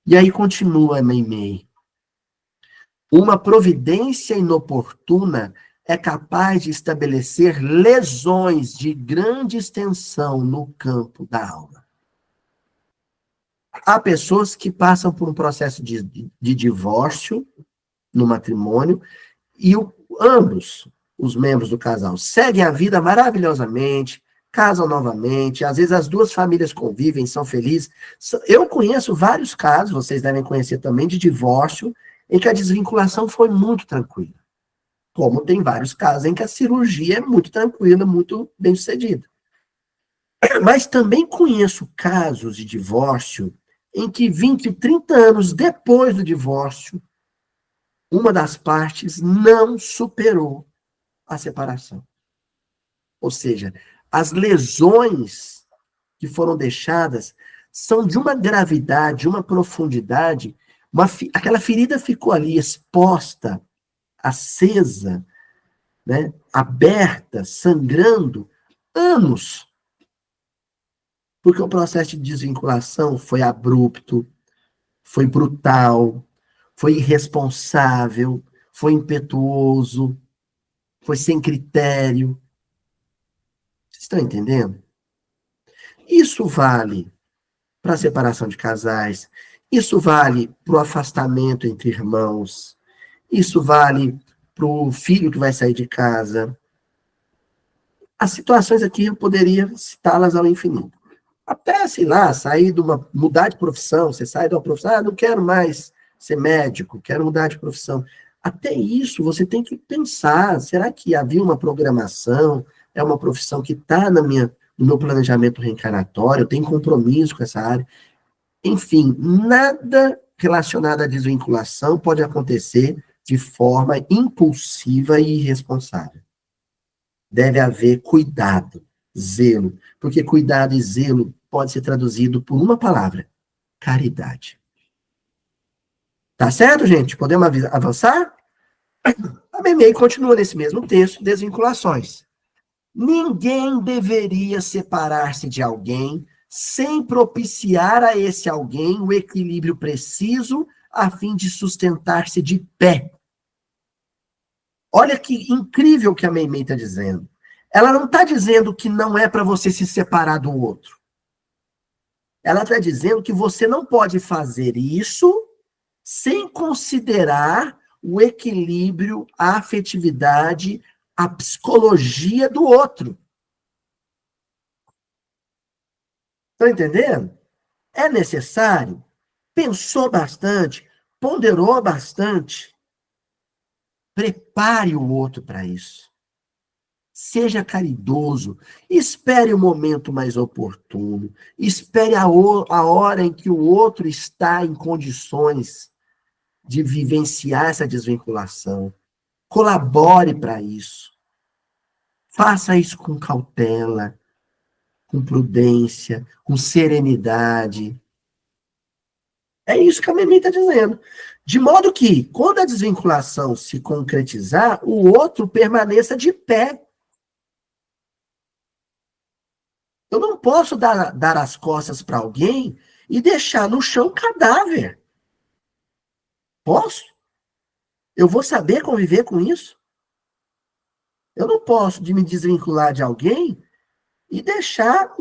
E aí continua a Meimei. Uma providência inoportuna é capaz de estabelecer lesões de grande extensão no campo da alma. Há pessoas que passam por um processo de divórcio no matrimônio e ambos os membros do casal seguem a vida maravilhosamente, casam novamente, às vezes as duas famílias convivem, são felizes. Eu conheço vários casos, vocês devem conhecer também, de divórcio, em que a desvinculação foi muito tranquila. Como tem vários casos em que a cirurgia é muito tranquila, muito bem sucedida. Mas também conheço casos de divórcio em que 20, 30 anos depois do divórcio, uma das partes não superou a separação. Ou seja, as lesões que foram deixadas são de uma gravidade, de uma profundidade, aquela ferida ficou ali exposta, acesa, né, aberta, sangrando, anos. Porque o processo de desvinculação foi abrupto, foi brutal, foi irresponsável, foi impetuoso, foi sem critério. Vocês estão entendendo? Isso vale para a separação de casais, isso vale para o afastamento entre irmãos, isso vale para o filho que vai sair de casa. As situações aqui eu poderia citá-las ao infinito. Até, sei lá, mudar de profissão, você sai de uma profissão, não quero mais ser médico, quero mudar de profissão. Até isso você tem que pensar, será que havia uma programação, é uma profissão que está no meu planejamento reencarnatório, eu tenho compromisso com essa área? Enfim, nada relacionado à desvinculação pode acontecer de forma impulsiva e irresponsável. Deve haver cuidado, zelo, porque cuidado e zelo pode ser traduzido por uma palavra: caridade. Tá certo, gente? Podemos avançar? A Memei continua nesse mesmo texto, desvinculações. Ninguém deveria separar-se de alguém sem propiciar a esse alguém o equilíbrio preciso a fim de sustentar-se de pé. Olha que incrível que a Meimei está dizendo. Ela não está dizendo que não é para você se separar do outro. Ela está dizendo que você não pode fazer isso sem considerar o equilíbrio, a afetividade, a psicologia do outro. Estão entendendo? É necessário? Pensou bastante? Ponderou bastante? Prepare o outro para isso. Seja caridoso, espere o momento mais oportuno, espere a hora em que o outro está em condições de vivenciar essa desvinculação. Colabore para isso. Faça isso com cautela, com prudência, com serenidade. É isso que a Memi está dizendo. De modo que, quando a desvinculação se concretizar, o outro permaneça de pé. Eu não posso dar as costas para alguém e deixar no chão cadáver. Posso? Eu vou saber conviver com isso? Eu não posso me desvincular de alguém e deixar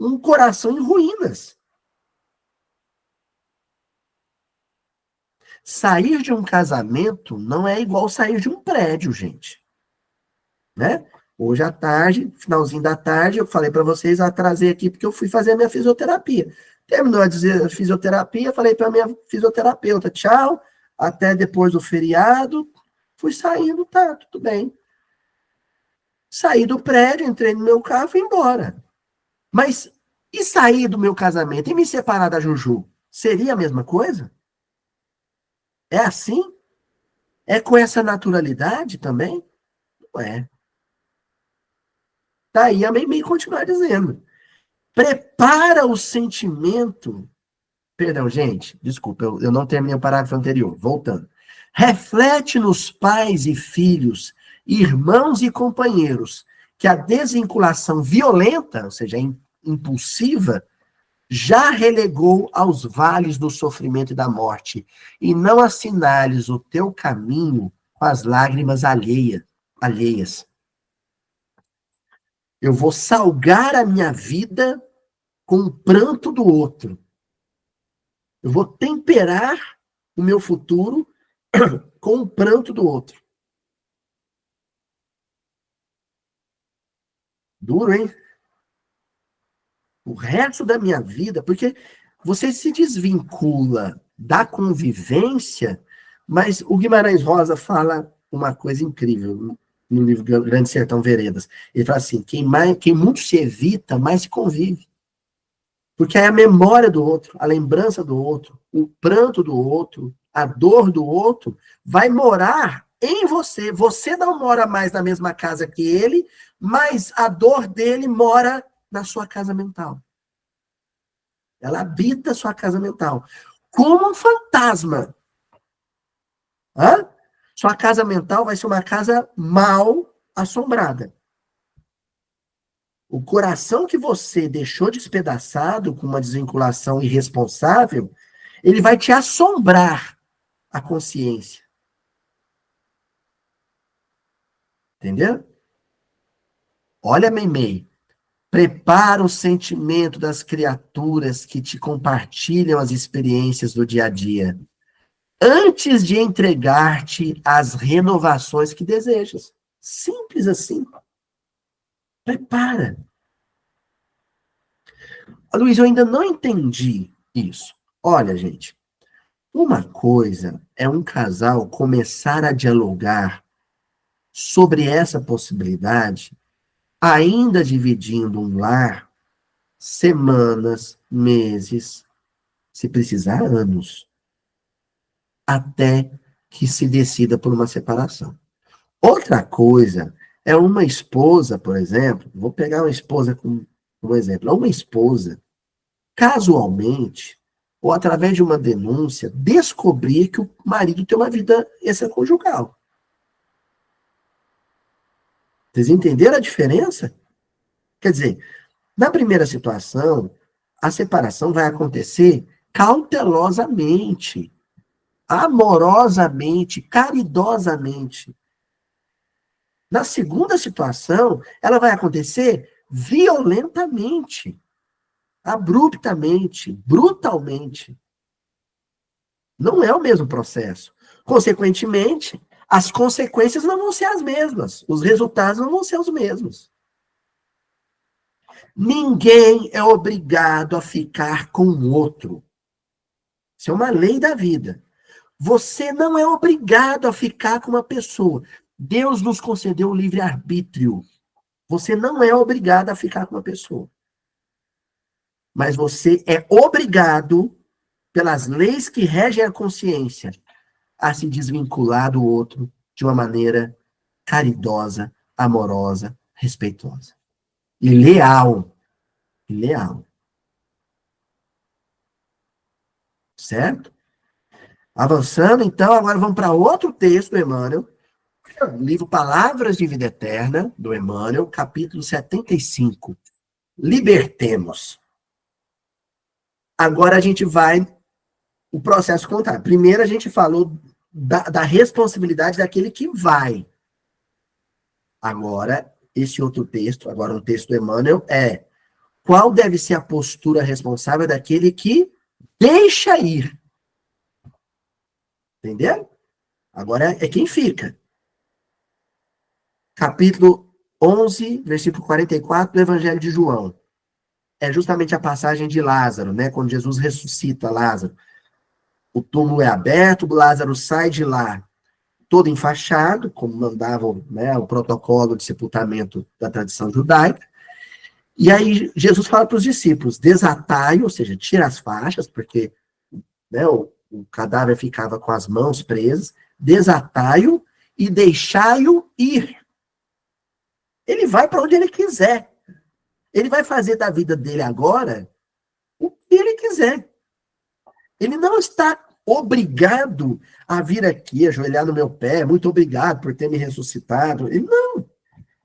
um coração em ruínas. Sair de um casamento não é igual sair de um prédio, gente. Né? Hoje à tarde, finalzinho da tarde, eu falei para vocês, atrasei aqui porque eu fui fazer a minha fisioterapia. Terminou a dizer fisioterapia, falei para minha fisioterapeuta, tchau, até depois do feriado. Fui saindo, tá, tudo bem. Saí do prédio, entrei no meu carro e fui embora. Mas e sair do meu casamento e me separar da Juju? Seria a mesma coisa? É assim? É com essa naturalidade também? Não é. Daí a Meimei continuar dizendo. Prepara o sentimento. Perdão, gente, desculpa, eu não terminei o parágrafo anterior. Voltando. Reflete nos pais e filhos, irmãos e companheiros, que a desvinculação violenta, ou seja, impulsiva, já relegou aos vales do sofrimento e da morte, e não assinales o teu caminho com as lágrimas alheias. Eu vou salgar a minha vida com o pranto do outro. Eu vou temperar o meu futuro com o pranto do outro. Duro, hein? O resto da minha vida, porque você se desvincula da convivência, mas o Guimarães Rosa fala uma coisa incrível no livro Grande Sertão Veredas. Ele fala assim, quem muito se evita, mais se convive. Porque é a memória do outro, a lembrança do outro, o pranto do outro, A dor do outro vai morar em você. Você não mora mais na mesma casa que ele, mas a dor dele mora na sua casa mental. Ela habita a sua casa mental. Como um fantasma. Hã? Sua casa mental vai ser uma casa mal assombrada. O coração que você deixou despedaçado com uma desvinculação irresponsável, ele vai te assombrar a consciência. Entendeu? Olha, Meimei. Prepara o sentimento das criaturas que te compartilham as experiências do dia a dia, antes de entregar-te às renovações que desejas. Simples assim. Prepara. Luiz, eu ainda não entendi isso. Olha, gente, uma coisa é um casal começar a dialogar sobre essa possibilidade, ainda dividindo um lar, semanas, meses, se precisar, anos, até que se decida por uma separação. Outra coisa é uma esposa, por exemplo, vou pegar uma esposa como um exemplo, uma esposa, casualmente, ou através de uma denúncia, descobrir que o marido tem uma vida extraconjugal. Vocês entenderam a diferença? Quer dizer, na primeira situação, a separação vai acontecer cautelosamente, amorosamente, caridosamente. Na segunda situação, ela vai acontecer violentamente, abruptamente, brutalmente. Não é o mesmo processo. Consequentemente, as consequências não vão ser as mesmas, os resultados não vão ser os mesmos. Ninguém é obrigado a ficar com o outro. Isso é uma lei da vida. Você não é obrigado a ficar com uma pessoa. Deus nos concedeu o livre-arbítrio. Você não é obrigado a ficar com uma pessoa. Mas você é obrigado, pelas leis que regem a consciência, a se desvincular do outro de uma maneira caridosa, amorosa, respeitosa. E leal. E leal. Certo? Avançando, então, agora vamos para outro texto do Emmanuel, livro Palavras de Vida Eterna, do Emmanuel, capítulo 75. Libertemos. Agora a gente vai o processo contrário. Primeiro a gente falou da responsabilidade daquele que vai. Agora, esse outro texto, agora um texto do Emmanuel, é qual deve ser a postura responsável daquele que deixa ir. Entendeu? Agora é quem fica. Capítulo 11, versículo 44 do Evangelho de João. É justamente a passagem de Lázaro, né? Quando Jesus ressuscita Lázaro. O túmulo é aberto, Lázaro sai de lá todo enfaixado, como mandava, né, o protocolo de sepultamento da tradição judaica. E aí Jesus fala para os discípulos, desatai, ou seja, tira as faixas, porque, né, o cadáver ficava com as mãos presas, desatai-o e deixai-o ir. Ele vai para onde ele quiser. Ele vai fazer da vida dele agora o que ele quiser. Ele não está obrigado a vir aqui, ajoelhar no meu pé, muito obrigado por ter me ressuscitado. Ele não.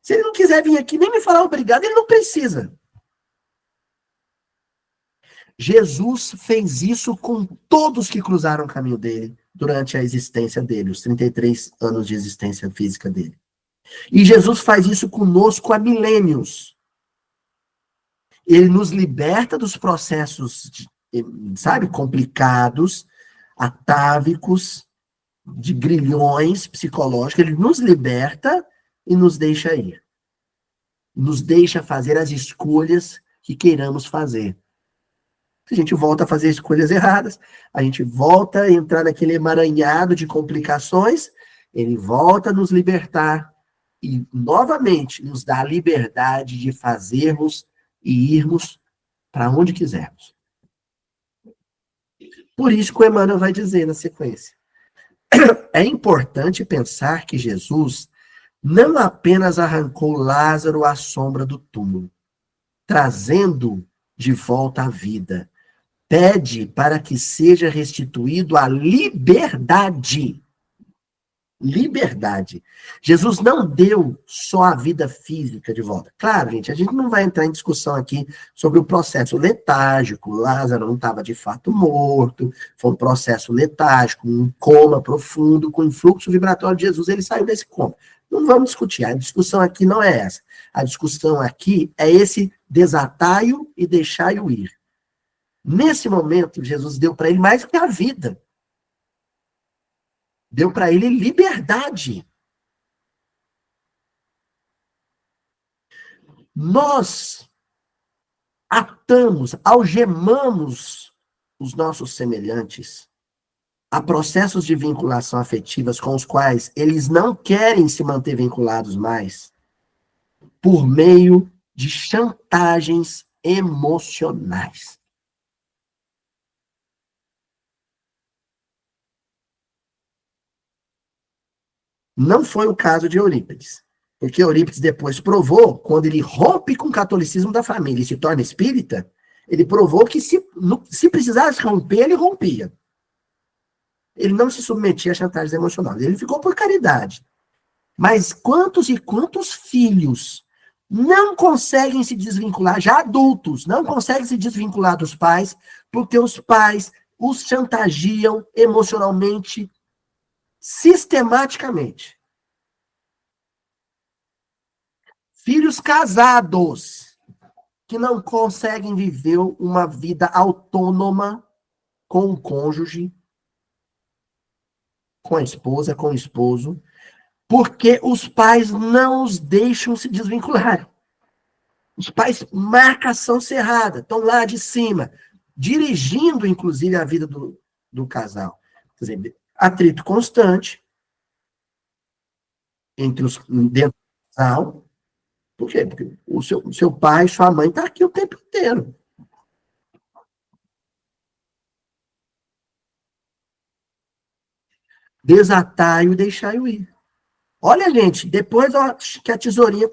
Se ele não quiser vir aqui nem me falar obrigado, ele não precisa. Jesus fez isso com todos que cruzaram o caminho dele durante a existência dele, os 33 anos de existência física dele. E Jesus faz isso conosco há milênios. Ele nos liberta dos processos, sabe, complicados, atávicos, de grilhões psicológicos. Ele nos liberta e nos deixa ir. Nos deixa fazer as escolhas que queiramos fazer. A gente volta a fazer escolhas erradas, a gente volta a entrar naquele emaranhado de complicações, ele volta a nos libertar e, novamente, nos dá a liberdade de fazermos e irmos para onde quisermos. Por isso que o Emmanuel vai dizer na sequência. É importante pensar que Jesus não apenas arrancou Lázaro à sombra do túmulo, trazendo de volta à vida, pede para que seja restituído a liberdade. Liberdade. Jesus não deu só a vida física de volta. Claro, gente, a gente não vai entrar em discussão aqui sobre o processo letárgico. Lázaro não estava de fato morto, foi um processo letárgico, um coma profundo, com influxo vibratório de Jesus, ele saiu desse coma. Não vamos discutir, a discussão aqui não é essa. A discussão aqui é esse desatai-o e deixai-o ir. Nesse momento, Jesus deu para ele mais do que a vida. Deu para ele liberdade. Nós atamos, algemamos os nossos semelhantes a processos de vinculação afetivas com os quais eles não querem se manter vinculados mais, por meio de chantagens emocionais. Não foi o caso de Eurípides, porque Eurípides depois provou, quando ele rompe com o catolicismo da família e se torna espírita, ele provou que se precisasse romper, ele rompia. Ele não se submetia a chantagens emocionais, ele ficou por caridade. Mas quantos e quantos filhos não conseguem se desvincular, já adultos, não conseguem se desvincular dos pais, porque os pais os chantagiam emocionalmente, sistematicamente. Filhos casados que não conseguem viver uma vida autônoma com o cônjuge, com a esposa, com o esposo, porque os pais não os deixam se desvincular. Os pais, marcação cerrada, estão lá de cima, dirigindo, inclusive, a vida do casal. Quer dizer, atrito constante dentro do casal. Por quê? Porque o seu pai, sua mãe está aqui o tempo inteiro. Desatai-o e deixai-o ir. Olha, gente, depois que a tesourinha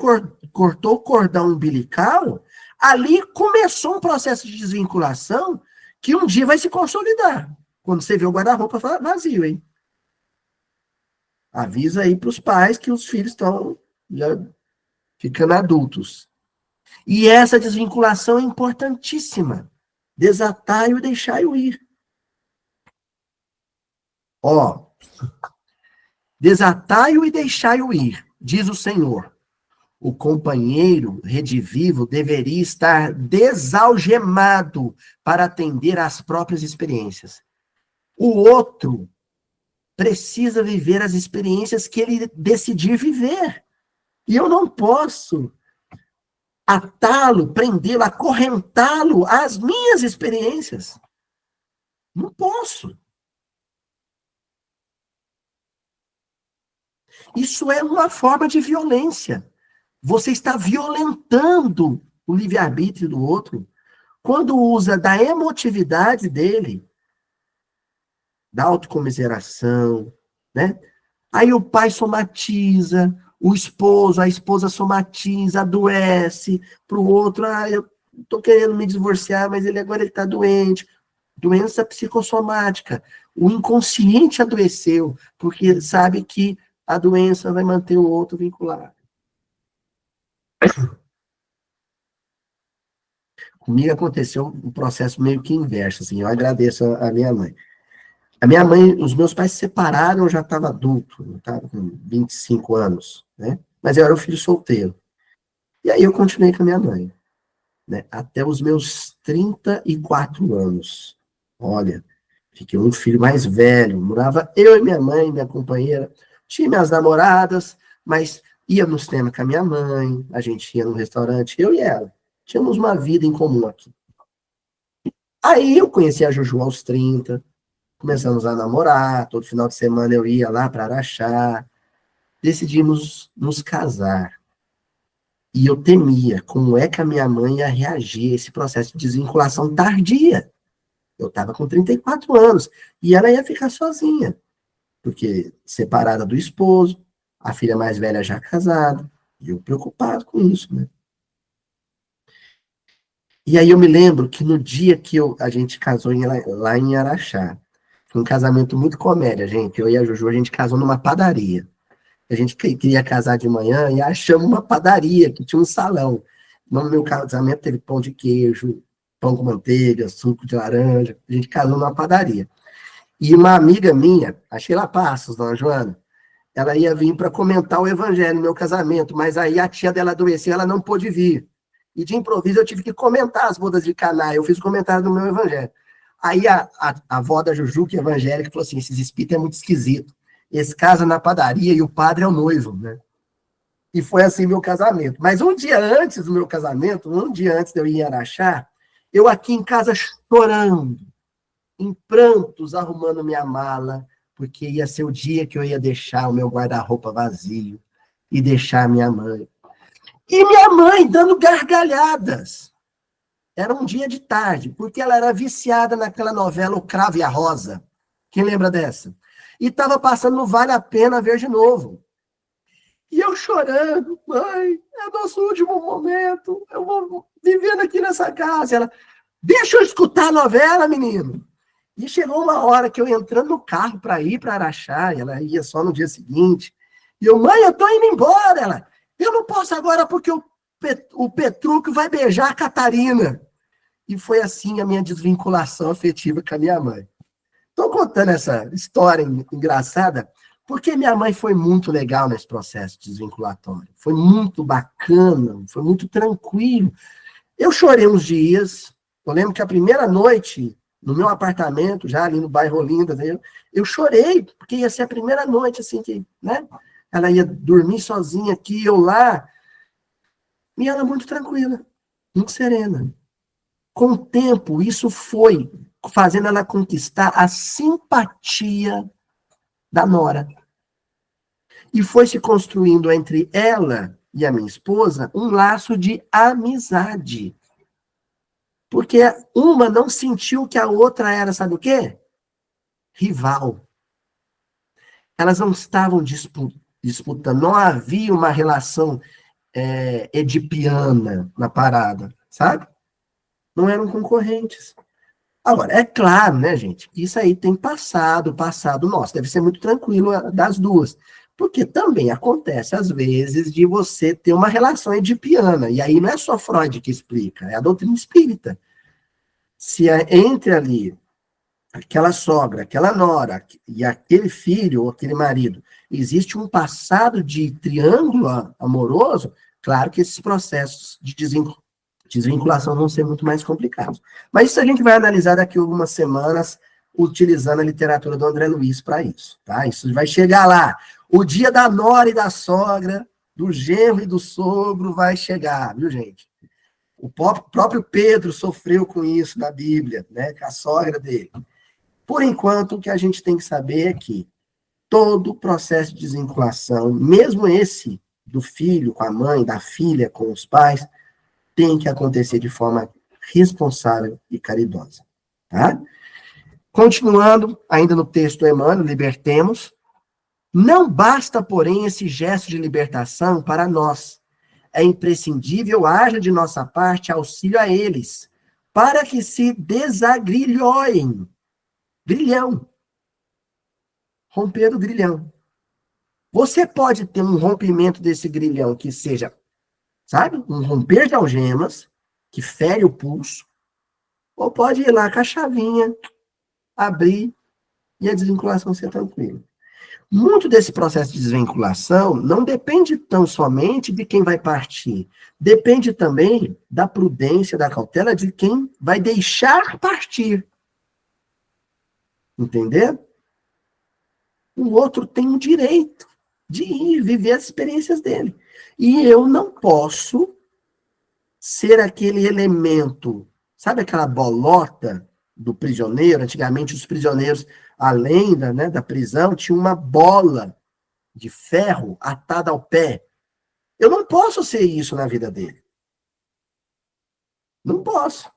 cortou o cordão umbilical, ali começou um processo de desvinculação que um dia vai se consolidar. Quando você vê o guarda-roupa vazio, hein? Avisa aí para os pais que os filhos estão já ficando adultos. E essa desvinculação é importantíssima. Desatai-o e deixai-o ir. Ó, desatai-o e deixai-o ir, diz o Senhor. O companheiro redivivo deveria estar desalgemado para atender às próprias experiências. O outro precisa viver as experiências que ele decidir viver. E eu não posso atá-lo, prendê-lo, acorrentá-lo às minhas experiências. Não posso. Isso é uma forma de violência. Você está violentando o livre-arbítrio do outro quando usa da emotividade dele, da autocomiseração, né? Aí o pai somatiza, o esposo, a esposa somatiza, adoece para o outro, eu estou querendo me divorciar, mas agora ele está doente. Doença psicossomática. O inconsciente adoeceu, porque sabe que a doença vai manter o outro vinculado. Comigo aconteceu um processo meio que inverso, assim, eu agradeço a minha mãe. A minha mãe, os meus pais se separaram, eu já estava adulto, eu estava com 25 anos, né? Mas eu era um filho solteiro. E aí eu continuei com a minha mãe, né? Até os meus 34 anos. Olha, fiquei um filho mais velho, morava eu e minha mãe, minha companheira, tinha minhas namoradas, mas ia no cinema com a minha mãe, a gente ia no restaurante, eu e ela. Tínhamos uma vida em comum aqui. Aí eu conheci a Juju aos 30, começamos a namorar, todo final de semana eu ia lá para Araxá, decidimos nos casar. E eu temia como é que a minha mãe ia reagir a esse processo de desvinculação tardia. Eu estava com 34 anos, e ela ia ficar sozinha. porque separada do esposo, a filha mais velha já casada, e eu preocupado com isso, né? E aí eu me lembro que no dia que a gente casou lá em Araxá, foi um casamento muito comédia, gente. Eu e a Juju, a gente casou numa padaria. A gente queria casar de manhã e achamos uma padaria que tinha um salão. No meu casamento teve pão de queijo, pão com manteiga, suco de laranja. A gente casou numa padaria. E uma amiga minha, a Sheila Passos, dona Joana, ela ia vir para comentar o evangelho no meu casamento, mas aí a tia dela adoeceu, ela não pôde vir. E de improviso eu tive que comentar as bodas de Caná, eu fiz o comentário do meu evangelho. Aí a avó da Juju, que é evangélica, falou assim, esses espíritos é muito esquisito. Eles casam na padaria e o padre é o noivo, né? E foi assim meu casamento. Mas um dia antes do meu casamento, um dia antes de eu ir em Araxá, eu aqui em casa chorando, em prantos, arrumando minha mala, porque ia ser o dia que eu ia deixar o meu guarda-roupa vazio e deixar minha mãe. E minha mãe dando gargalhadas. Era um dia de tarde, porque ela era viciada naquela novela O Cravo e a Rosa. Quem lembra dessa? E estava passando no Vale a Pena ver de novo. E eu chorando, mãe, é nosso último momento, eu vou vivendo aqui nessa casa. Ela, deixa eu escutar a novela, menino. E chegou uma hora que eu entrando no carro para ir para Araxá, e ela ia só no dia seguinte. E eu, mãe, eu tô indo embora. Ela, eu não posso agora porque o Petrúquio vai beijar a Catarina. E foi assim a minha desvinculação afetiva com a minha mãe. Estou contando essa história engraçada porque minha mãe foi muito legal nesse processo desvinculatório. Foi muito bacana, foi muito tranquilo. Eu chorei uns dias. Eu lembro que a primeira noite, no meu apartamento, já ali no bairro Olinda, eu chorei, porque ia ser a primeira noite, assim, que, né? Ela ia dormir sozinha aqui, eu lá. E ela muito tranquila, muito serena. Com o tempo, isso foi fazendo ela conquistar a simpatia da nora. E foi se construindo entre ela e a minha esposa um laço de amizade. Porque uma não sentiu que a outra era, sabe o quê? Rival. Elas não estavam disputando, não havia uma relação edipiana na parada, sabe? Não eram concorrentes. Agora, é claro, né, gente, que isso aí tem passado nosso, deve ser muito tranquilo das duas. Porque também acontece, às vezes, de você ter uma relação edipiana, e aí não é só Freud que explica, é a doutrina espírita. Se entre ali aquela sogra, aquela nora e aquele filho ou aquele marido, existe um passado de triângulo amoroso, claro que esses processos de desvinculação vão ser muito mais complicados. Mas isso a gente vai analisar daqui a algumas semanas, utilizando a literatura do André Luiz para isso, tá? Isso vai chegar lá. O dia da nora e da sogra, do genro e do sogro vai chegar, viu, gente? O próprio Pedro sofreu com isso na Bíblia, né, com a sogra dele. Por enquanto, o que a gente tem que saber é que todo o processo de desvinculação, mesmo esse do filho com a mãe, da filha com os pais, tem que acontecer de forma responsável e caridosa. Tá? Continuando, ainda no texto Emmanuel, libertemos. Não basta, porém, esse gesto de libertação para nós. É imprescindível haja de nossa parte auxílio a eles, para que se desagrilhoem. Grilhão. Romper o grilhão. Você pode ter um rompimento desse grilhão que seja, sabe, um romper de algemas, que fere o pulso, ou pode ir lá com a chavinha, abrir e a desvinculação ser tranquila. Muito desse processo de desvinculação não depende tão somente de quem vai partir, depende também da prudência, da cautela de quem vai deixar partir. Entender? O outro tem o direito de ir viver as experiências dele. E eu não posso ser aquele elemento, sabe aquela bolota do prisioneiro? Antigamente os prisioneiros, além da prisão, tinha uma bola de ferro atada ao pé. Eu não posso ser isso na vida dele. Não posso.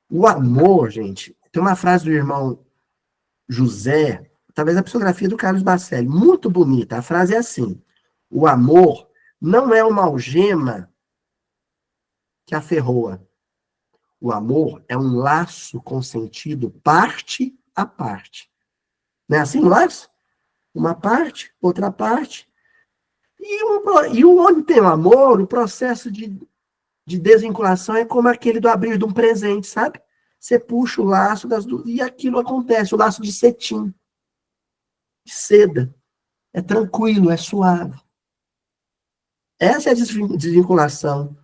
O amor, gente, tem uma frase do irmão José, talvez a psicografia do Carlos Bacelli, muito bonita. A frase é assim: o amor não é uma algema que aferroa. O amor é um laço consentido parte a parte. Não é assim o laço? Uma parte, outra parte. E onde tem o amor, o processo de desvinculação é como aquele do abrir de um presente, sabe? Você puxa o laço e aquilo acontece, o laço de cetim, de seda. É tranquilo, é suave. Essa é a desvinculação,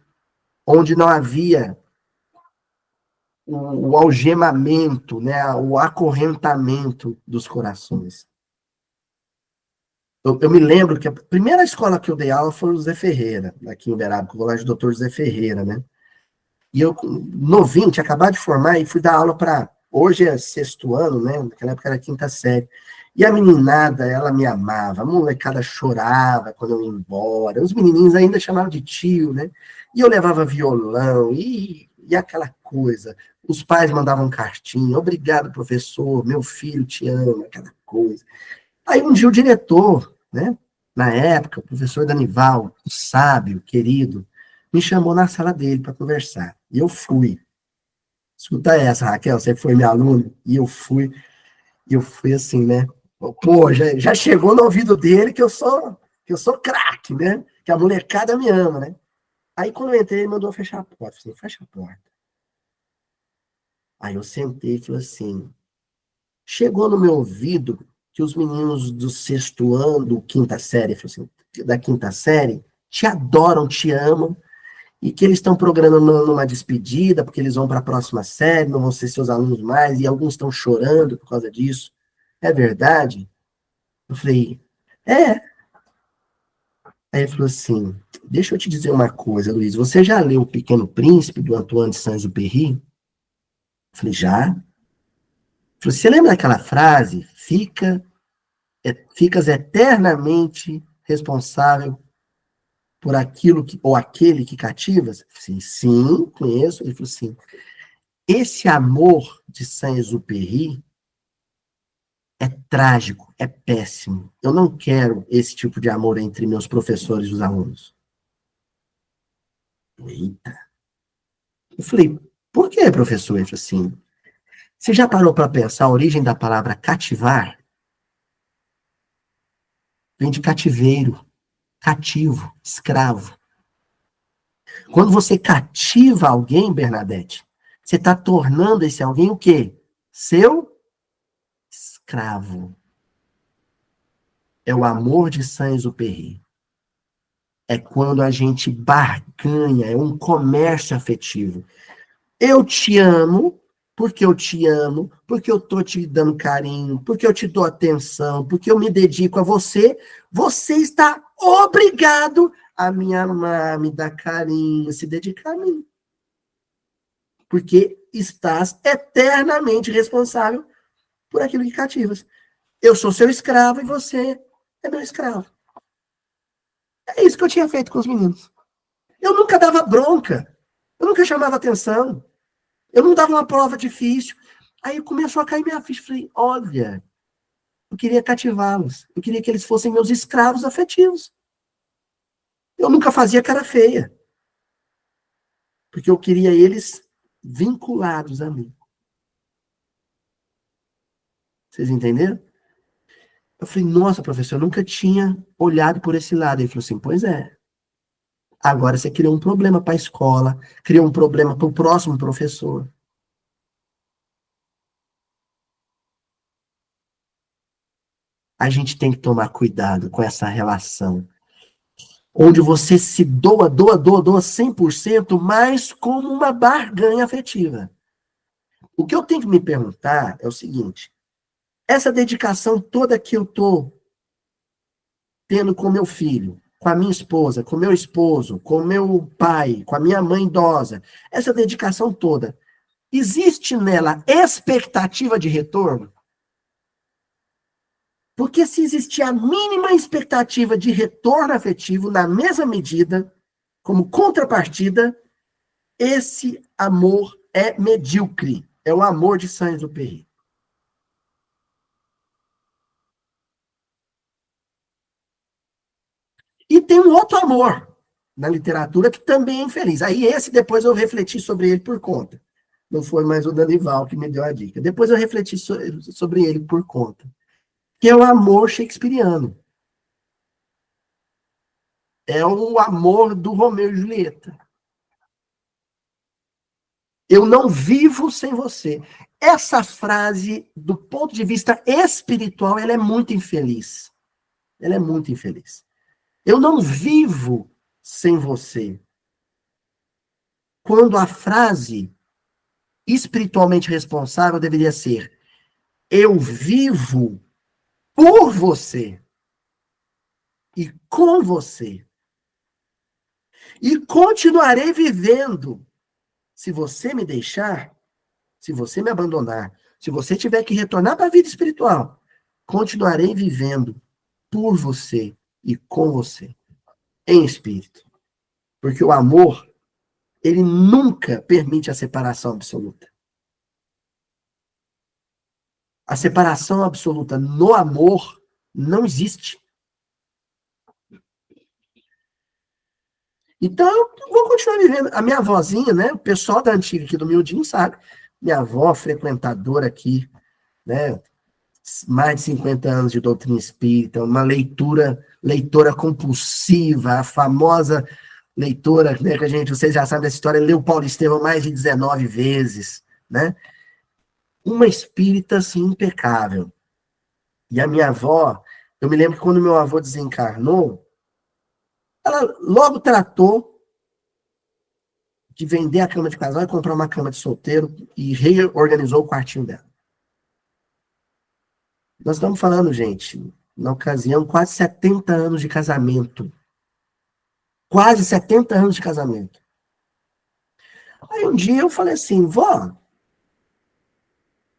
onde não havia o algemamento, né, o acorrentamento dos corações. Eu me lembro que a primeira escola que eu dei aula foi o José Ferreira, aqui em Uberaba, o Colégio Doutor José Ferreira, né? E eu, novinho, tinha acabado de formar e fui dar aula para. Hoje é sexto ano, né? Naquela época era quinta série. E a meninada, ela me amava, a molecada chorava quando eu ia embora. Os menininhos ainda chamavam de tio, né? E eu levava violão e aquela coisa. Os pais mandavam cartinha, obrigado, professor, meu filho te ama, aquela coisa. Aí um dia o diretor, né? Na época, o professor Danival, o sábio, querido, me chamou na sala dele para conversar. E eu fui. Escuta essa, Raquel, você foi minha aluna, e eu fui assim, né? Pô, já chegou no ouvido dele que eu sou craque, né? Que a molecada me ama, né? Aí quando eu entrei, ele mandou fechar a porta. Eu falei, fecha a porta. Aí eu sentei e falei assim, chegou no meu ouvido que os meninos do sexto ano, do quinta série, assim, da quinta série, te adoram, te amam, e que eles estão programando numa despedida, porque eles vão para a próxima série, não vão ser seus alunos mais, e alguns estão chorando por causa disso. É verdade? Eu falei, é. Aí ele falou assim, deixa eu te dizer uma coisa, Luiz, você já leu O Pequeno Príncipe, do Antoine de Saint-Exupéry? Eu falei, já. Ele falou, você lembra daquela frase? Ficas eternamente responsável por aquilo que, ou aquele que cativas? Eu falei, sim, conheço. Ele falou assim, esse amor de Saint-Exupéry é trágico, é péssimo. Eu não quero esse tipo de amor entre meus professores e os alunos. Eita. Eu falei, por que, professor? Ele falou assim, você já parou para pensar a origem da palavra cativar? Vem de cativeiro, cativo, escravo. Quando você cativa alguém, Bernadette, você está tornando esse alguém o quê? Seu escravo. É o amor de Saint-Exupéry. É quando a gente barganha, é um comércio afetivo. Eu te amo, porque eu te amo, porque eu tô te dando carinho, porque eu te dou atenção, porque eu me dedico a você, você está obrigado a me amar, me dar carinho, se dedicar a mim. Porque estás eternamente responsável por aquilo que cativas. Eu sou seu escravo e você é meu escravo. É isso que eu tinha feito com os meninos. Eu nunca dava bronca, eu nunca chamava atenção, eu não dava uma prova difícil. Aí começou a cair minha ficha. Falei, olha, eu queria cativá-los. Eu queria que eles fossem meus escravos afetivos. Eu nunca fazia cara feia. Porque eu queria eles vinculados a mim. Vocês entenderam? Eu falei, nossa, professor, eu nunca tinha olhado por esse lado. Ele falou assim, pois é. Agora você criou um problema para a escola, criou um problema para o próximo professor. A gente tem que tomar cuidado com essa relação onde você se doa 100%, mas como uma barganha afetiva. O que eu tenho que me perguntar é o seguinte, essa dedicação toda que eu estou tendo com meu filho, com a minha esposa, com meu esposo, com meu pai, com a minha mãe idosa, essa dedicação toda, existe nela expectativa de retorno? Porque se existir a mínima expectativa de retorno afetivo na mesma medida, como contrapartida, esse amor é medíocre. É o amor de Saint-Exupéry. E tem um outro amor na literatura que também é infeliz. Aí esse depois eu refleti sobre ele por conta. Não foi mais o Danival que me deu a dica. Depois eu refleti sobre ele por conta. Que é o amor shakespeariano. É o amor do Romeu e Julieta. Eu não vivo sem você. Essa frase, do ponto de vista espiritual, ela é muito infeliz. Ela é muito infeliz. Eu não vivo sem você. Quando a frase espiritualmente responsável deveria ser: eu vivo por você e com você. E continuarei vivendo. Se você me deixar, se você me abandonar, se você tiver que retornar para a vida espiritual, continuarei vivendo por você e com você, em espírito. Porque o amor, ele nunca permite a separação absoluta. A separação absoluta no amor não existe. Então, eu vou continuar vivendo. A minha avózinha, né? O pessoal da antiga aqui do Mildinho sabe. Minha avó, frequentadora aqui, né? Mais de 50 anos de doutrina espírita, uma leitora compulsiva, a famosa leitora, né, que vocês já sabem dessa história, leu Paulo Estevão mais de 19 vezes, né? Uma espírita, assim, impecável. E a minha avó, eu me lembro que quando meu avô desencarnou, ela logo tratou de vender a cama de casal e comprar uma cama de solteiro e reorganizou o quartinho dela. Nós estamos falando, gente, na ocasião, quase 70 anos de casamento. Quase 70 anos de casamento. Aí um dia eu falei assim, vó,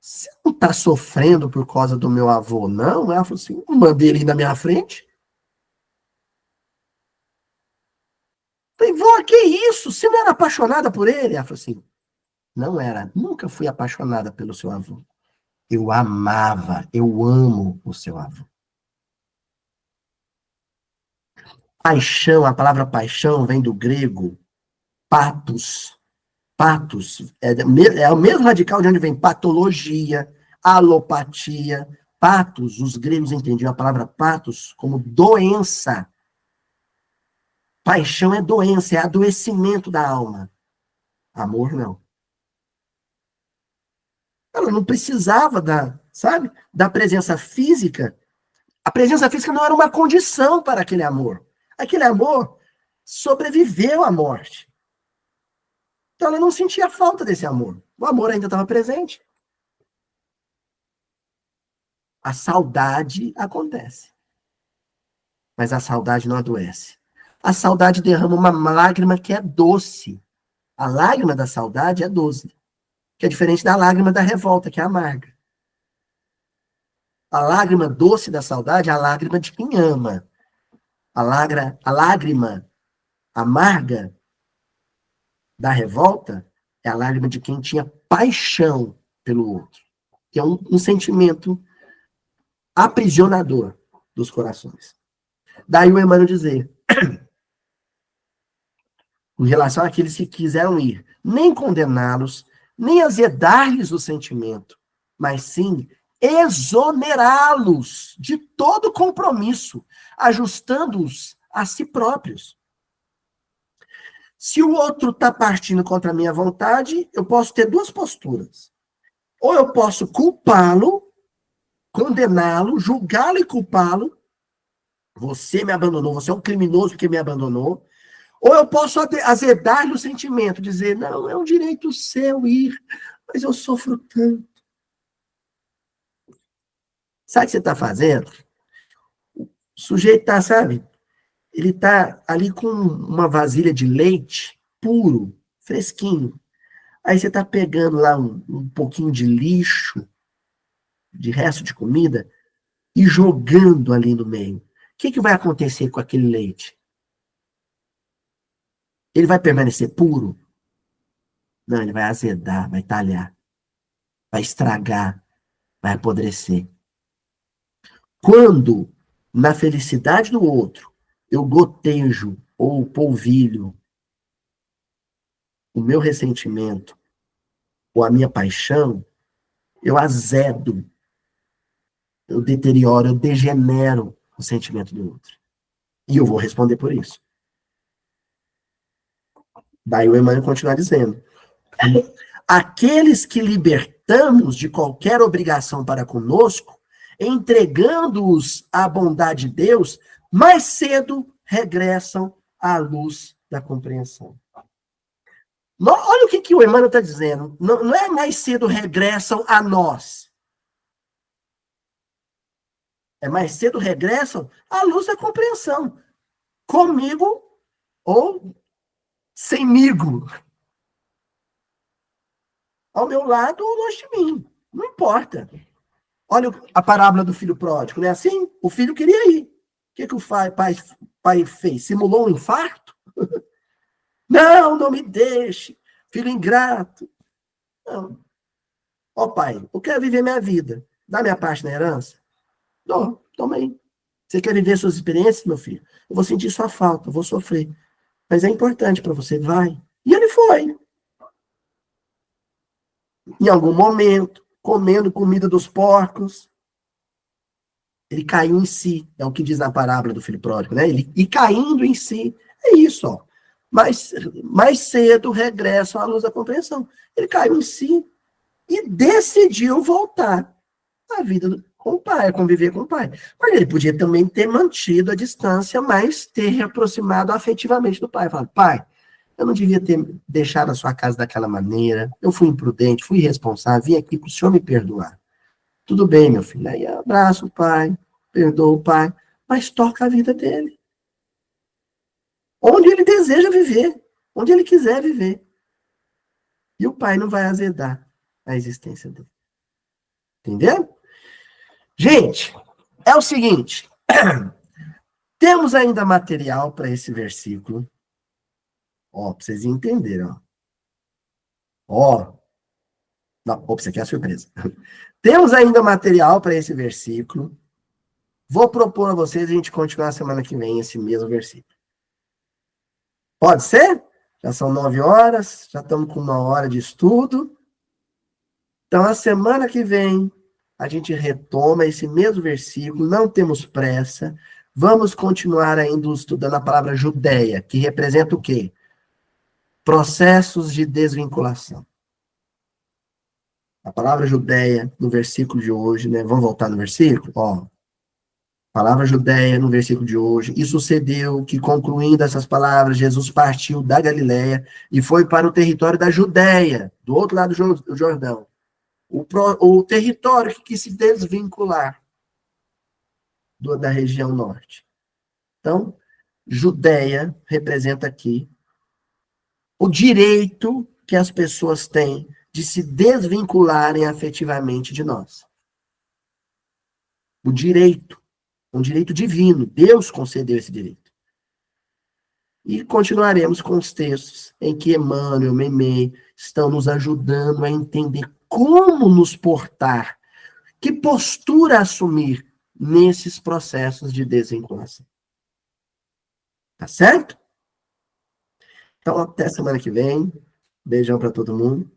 você não tá sofrendo por causa do meu avô, não? Ela falou assim, mandei ele na minha frente. Falei, vó, que isso? Você não era apaixonada por ele? Ela falou assim, não era, nunca fui apaixonada pelo seu avô. Eu amava, eu amo o seu avô. Paixão, a palavra paixão vem do grego patos. Patos é o mesmo radical de onde vem patologia, alopatia. Patos, os gregos entendiam a palavra patos como doença. Paixão é doença, é adoecimento da alma. Amor, não. Ela não precisava sabe, da presença física. A presença física não era uma condição para aquele amor. Aquele amor sobreviveu à morte. Então ela não sentia falta desse amor. O amor ainda estava presente. A saudade acontece. Mas a saudade não adoece. A saudade derrama uma lágrima que é doce. A lágrima da saudade é doce. Que é diferente da lágrima da revolta, que é amarga. A lágrima doce da saudade é a lágrima de quem ama. A lágrima amarga da revolta é a lágrima de quem tinha paixão pelo outro. Que é um sentimento aprisionador dos corações. Daí o Emmanuel dizer, em relação àqueles que quiseram ir, nem condená-los, nem azedar-lhes o sentimento, mas sim exonerá-los de todo compromisso, ajustando-os a si próprios. Se o outro está partindo contra a minha vontade, eu posso ter duas posturas. Ou eu posso culpá-lo, condená-lo, julgá-lo e culpá-lo. Você me abandonou, você é um criminoso porque me abandonou. Ou eu posso azedar-lhe o sentimento, dizer, não, é um direito seu ir, mas eu sofro tanto. Sabe o que você está fazendo? O sujeito está, sabe? Ele está ali com uma vasilha de leite puro, fresquinho. Aí você está pegando lá um pouquinho de lixo, de resto de comida, e jogando ali no meio. O que vai acontecer com aquele leite? Ele vai permanecer puro? Não, ele vai azedar, vai talhar, vai estragar, vai apodrecer. Quando, na felicidade do outro, eu gotejo ou polvilho o meu ressentimento ou a minha paixão, eu azedo, eu deterioro, eu degenero o sentimento do outro. E eu vou responder por isso. Daí o Emmanuel continua dizendo: aqueles que libertamos de qualquer obrigação para conosco, entregando-os à bondade de Deus, mais cedo regressam à luz da compreensão. Olha o que o Emmanuel está dizendo. Não é mais cedo regressam a nós. É mais cedo regressam à luz da compreensão. Comigo ou semigo. Ao meu lado ou longe de mim. Não importa. Olha a parábola do filho pródigo, não é assim? O filho queria ir. O que o pai fez? Simulou um infarto? Não, não me deixe. Filho ingrato. Não. Ó pai, eu quero viver minha vida. Dá minha parte na herança? Dou, toma aí. Você quer viver suas experiências, meu filho? Eu vou sentir sua falta, eu vou sofrer. Mas é importante para você, vai. E ele foi. Em algum momento, comendo comida dos porcos, ele caiu em si. É o que diz na parábola do filho pródigo, né? E caindo em si. É isso, ó. Mais cedo regressa à luz da compreensão. Ele caiu em si e decidiu voltar à vida com o pai, a conviver com o pai. Mas ele podia também ter mantido a distância, mas ter reaproximado afetivamente do pai. Falando, pai, eu não devia ter deixado a sua casa daquela maneira, eu fui imprudente, fui irresponsável, vim aqui para o senhor me perdoar. Tudo bem, meu filho. Aí abraça o pai, perdoa o pai, mas toca a vida dele. Onde ele deseja viver, onde ele quiser viver. E o pai não vai azedar a existência dele. Entendeu? Gente, é o seguinte. Temos ainda material para esse versículo. Ó, para vocês entenderem, ó. Ó. Não, opa, isso aqui é a surpresa. Temos ainda material para esse versículo. Vou propor a vocês a gente continuar semana que vem esse mesmo versículo. Pode ser? Já são 9 horas, já estamos com 1 hora de estudo. Então, a semana que vem, a gente retoma esse mesmo versículo, não temos pressa. Vamos continuar ainda estudando a palavra Judéia, que representa o quê? Processos de desvinculação. A palavra Judéia, no versículo de hoje, né? Vamos voltar no versículo? Ó, palavra Judéia, no versículo de hoje. E sucedeu que, concluindo essas palavras, Jesus partiu da Galiléia e foi para o território da Judéia, do outro lado do Jordão. O território que quis se desvincular da região norte. Então, Judéia representa aqui o direito que as pessoas têm de se desvincularem afetivamente de nós. O direito, um direito divino. Deus concedeu esse direito. E continuaremos com os textos em que Emmanuel, Meimei estão nos ajudando a entender como nos portar, que postura assumir nesses processos de desvinculação. Tá certo? Então, até semana que vem. Beijão para todo mundo.